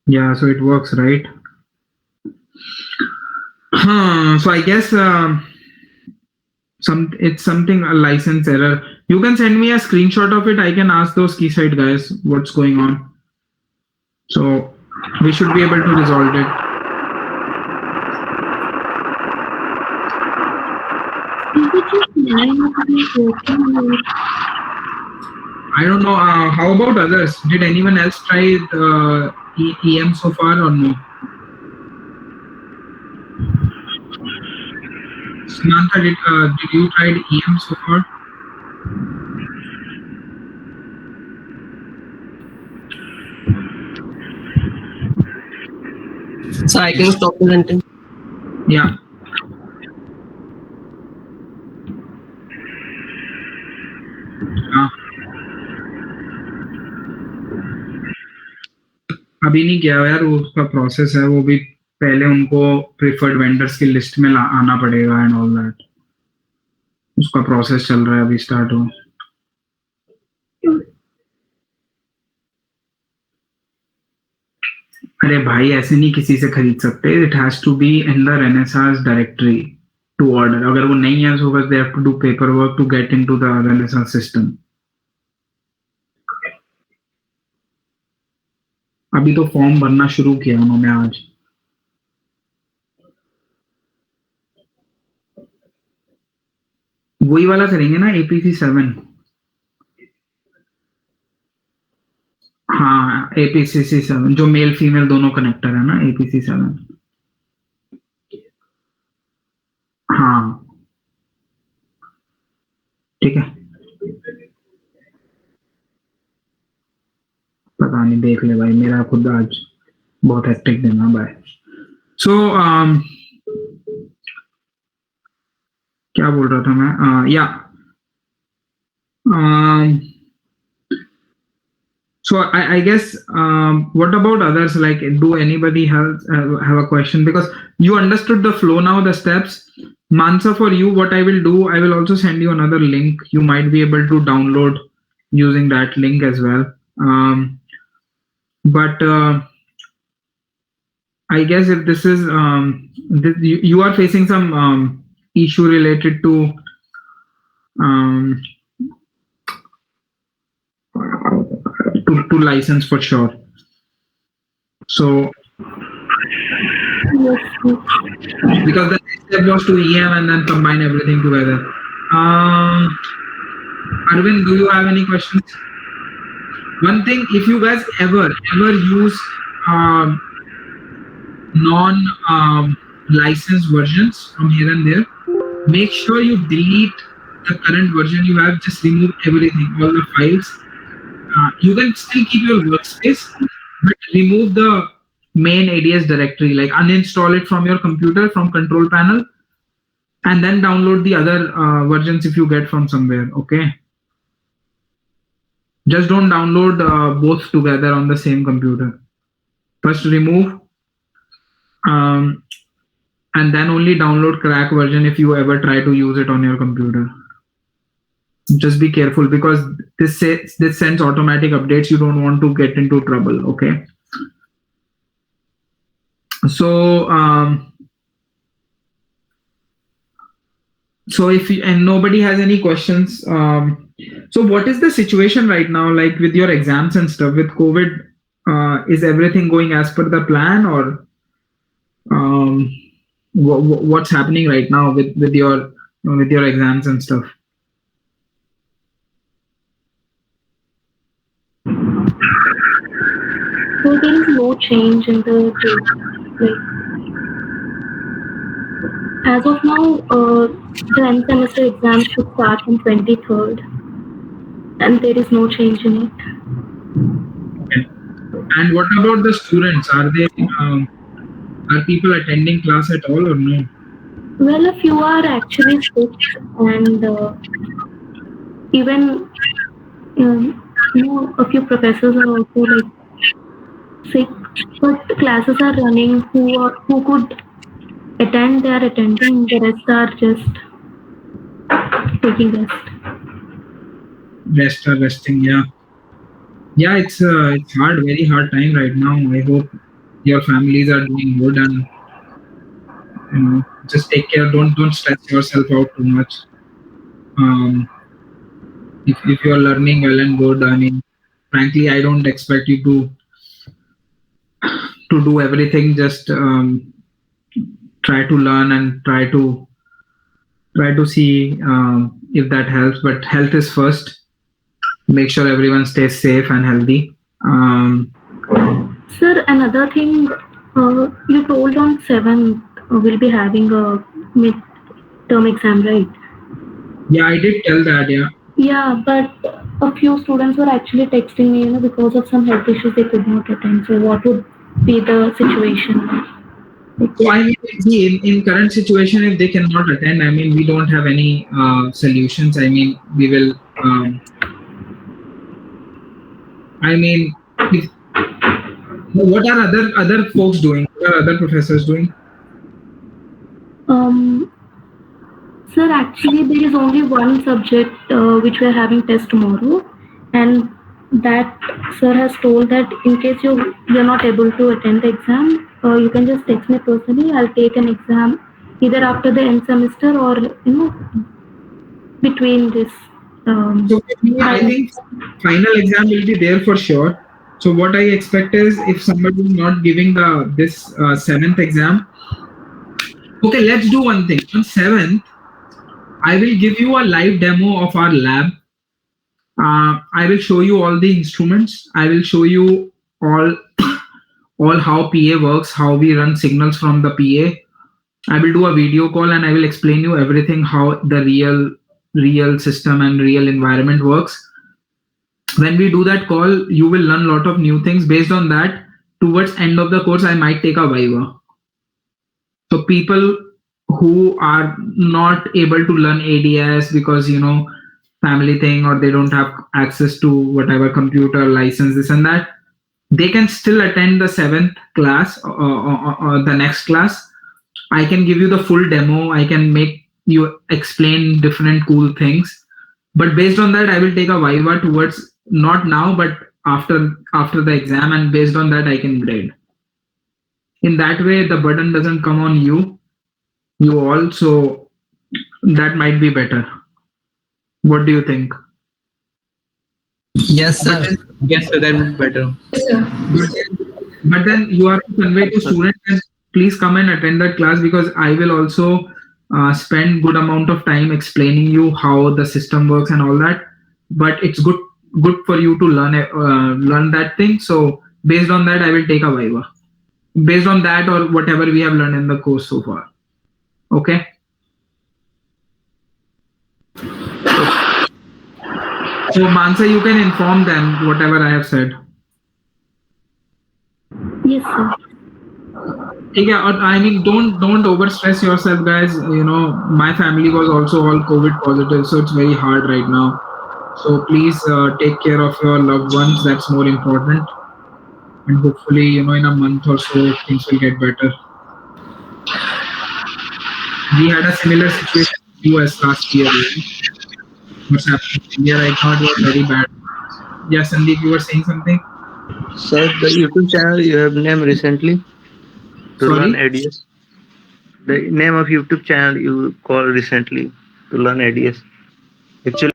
[SPEAKER 1] Yeah, so it works, right? So I guess it's something a license error. You can send me a screenshot of it. I can ask those Keysight guys what's going on. So we should be able to resolve it.
[SPEAKER 3] Is it just mine that is working or
[SPEAKER 1] I don't know. How about others? Did anyone else try the EM so far or no? Samantha, did you try EM so far?
[SPEAKER 4] So I can stop presenting.
[SPEAKER 1] Yeah. अभी नहीं किया यार, वो उसका process है, वो भी पहले उनको प्रेफर्ड वेंडर्स की लिस्ट में आना पड़ेगा एंड ऑल दैट. उसका प्रोसेस चल रहा है, अभी स्टार्ट हो. अरे भाई ऐसे नहीं किसी से खरीद सकते. It has to be in the Renaissance directory to order. अगर वो नहीं है सो बस they have to do paper work to get into the Renaissance system. अभी तो फॉर्म भरना शुरू किया उन्होंने आज. वही वाला करेंगे ना, APC 7. हाँ, APCC 7 जो मेल फीमेल दोनों कनेक्टर है ना, APC 7. हाँ ठीक है. पता नहीं, देख ले भाई, मेरा खुद आज बहुत हेक्टिक दिन है भाई. सो क्या बोल रहा था मैं? या so I guess what about others? Like, do anybody have a question? Because you understood the flow now, the steps. Mansa, for you, what I will do, I will also send you another link. You might be able to download using that link as well. But I guess if this is you are facing some issue related to to license for sure. So
[SPEAKER 3] yes,
[SPEAKER 1] because the next step was to EM and then combine everything together. Arvind, do you have any questions? One thing, if you guys ever use non licensed versions from here and there, make sure you delete the current version you have. Just remove everything, all the files. You can still keep your workspace, but remove the main ADS directory, like uninstall it from your computer from control panel, and then download the other versions if you get from somewhere. Okay, just don't download both together on the same computer. First remove and then only download crack version if you ever try to use it on your computer. Just be careful because this sends automatic updates. You don't want to get into trouble. Okay, so so if you, and nobody has any questions, so what is the situation right now, like with your exams and stuff with COVID? Is everything going as per the plan, or what's happening right now with your exams and stuff?
[SPEAKER 3] so there is no change in the date. Like, as of now, the end semester exams should start on 23rd, and there is no change in it.
[SPEAKER 1] Okay. And what about the students? Are they are people attending class at all or no?
[SPEAKER 3] Well, a few are actually sick, and even A few professors are also like sick, but classes are running. Who could attend? They are attending. The rest are just taking rest.
[SPEAKER 1] Resting. Yeah, yeah. It's hard, very hard time right now. I hope your families are doing good, and just take care. Don't stress yourself out too much. Um, if you're learning well and good, I mean, frankly, I don't expect you to do everything. Just try to learn and try to see if that helps. But health is first. Make sure everyone stays safe and healthy.
[SPEAKER 3] Sir, another thing, you told on 7th we'll be having a mid-term exam, right?
[SPEAKER 1] Yeah, I did tell that. Yeah.
[SPEAKER 3] Yeah, but a few students were actually texting me, because of some health issues they could not attend. So what would be the situation?
[SPEAKER 1] So I mean, see, in current situation, if they cannot attend, I mean, we don't have any solutions. I mean, we will. I mean, what are other folks doing? What are other professors doing?
[SPEAKER 3] Um, Sir, actually, there is only one subject which we are having test tomorrow, and that sir has told that in case you're not able to attend the exam, you can just text me personally. I'll take an exam either after the end semester or between this.
[SPEAKER 1] So I think final exam will be there for sure. So what I expect is if somebody is not giving this 7th exam, okay, let's do one thing. On 7th, I will give you a live demo of our lab. I will show you all the instruments. I will show you all how PA works, how we run signals from the PA. I will do a video call and I will explain you everything how the real system and real environment works. When we do that call, you will learn a lot of new things. Based on that, towards end of the course, I might take a Viva. So people who are not able to learn ADS because family thing or they don't have access to whatever computer license this and that, they can still attend the 7th class or the next class. I can give you the full demo. I can make you explain different cool things. But based on that, I will take a Viva towards not now, but after the exam, and based on that, I can grade. In that way, the burden doesn't come on you all. So that might be better. What do you think?
[SPEAKER 4] Yes, sir. Yes, sir. That would be better.
[SPEAKER 2] Yes, sir.
[SPEAKER 1] But then you have to convey to students that please come and attend that class, because I will also spend good amount of time explaining you how the system works and all that. But it's good for you to learn that thing. So based on that, I will take a Viva. Based on that or whatever we have learned in the course so far. Okay. So Mansa, you can inform them whatever I have said.
[SPEAKER 3] Yes, sir.
[SPEAKER 1] Yeah, I mean, don't overstress yourself, guys. My family was also all COVID positive, so it's very hard right now. So please take care of your loved ones. That's more important. And hopefully, in a month or so, things will get better. We had a similar situation in US last year. What's happening in India right now, it was very bad. Yeah, Sandeep, you were saying something?
[SPEAKER 5] Sir, the YouTube channel you have named recently to learn
[SPEAKER 1] Sorry?
[SPEAKER 5] ADS. The name of YouTube channel you call recently to learn ADS. Actually.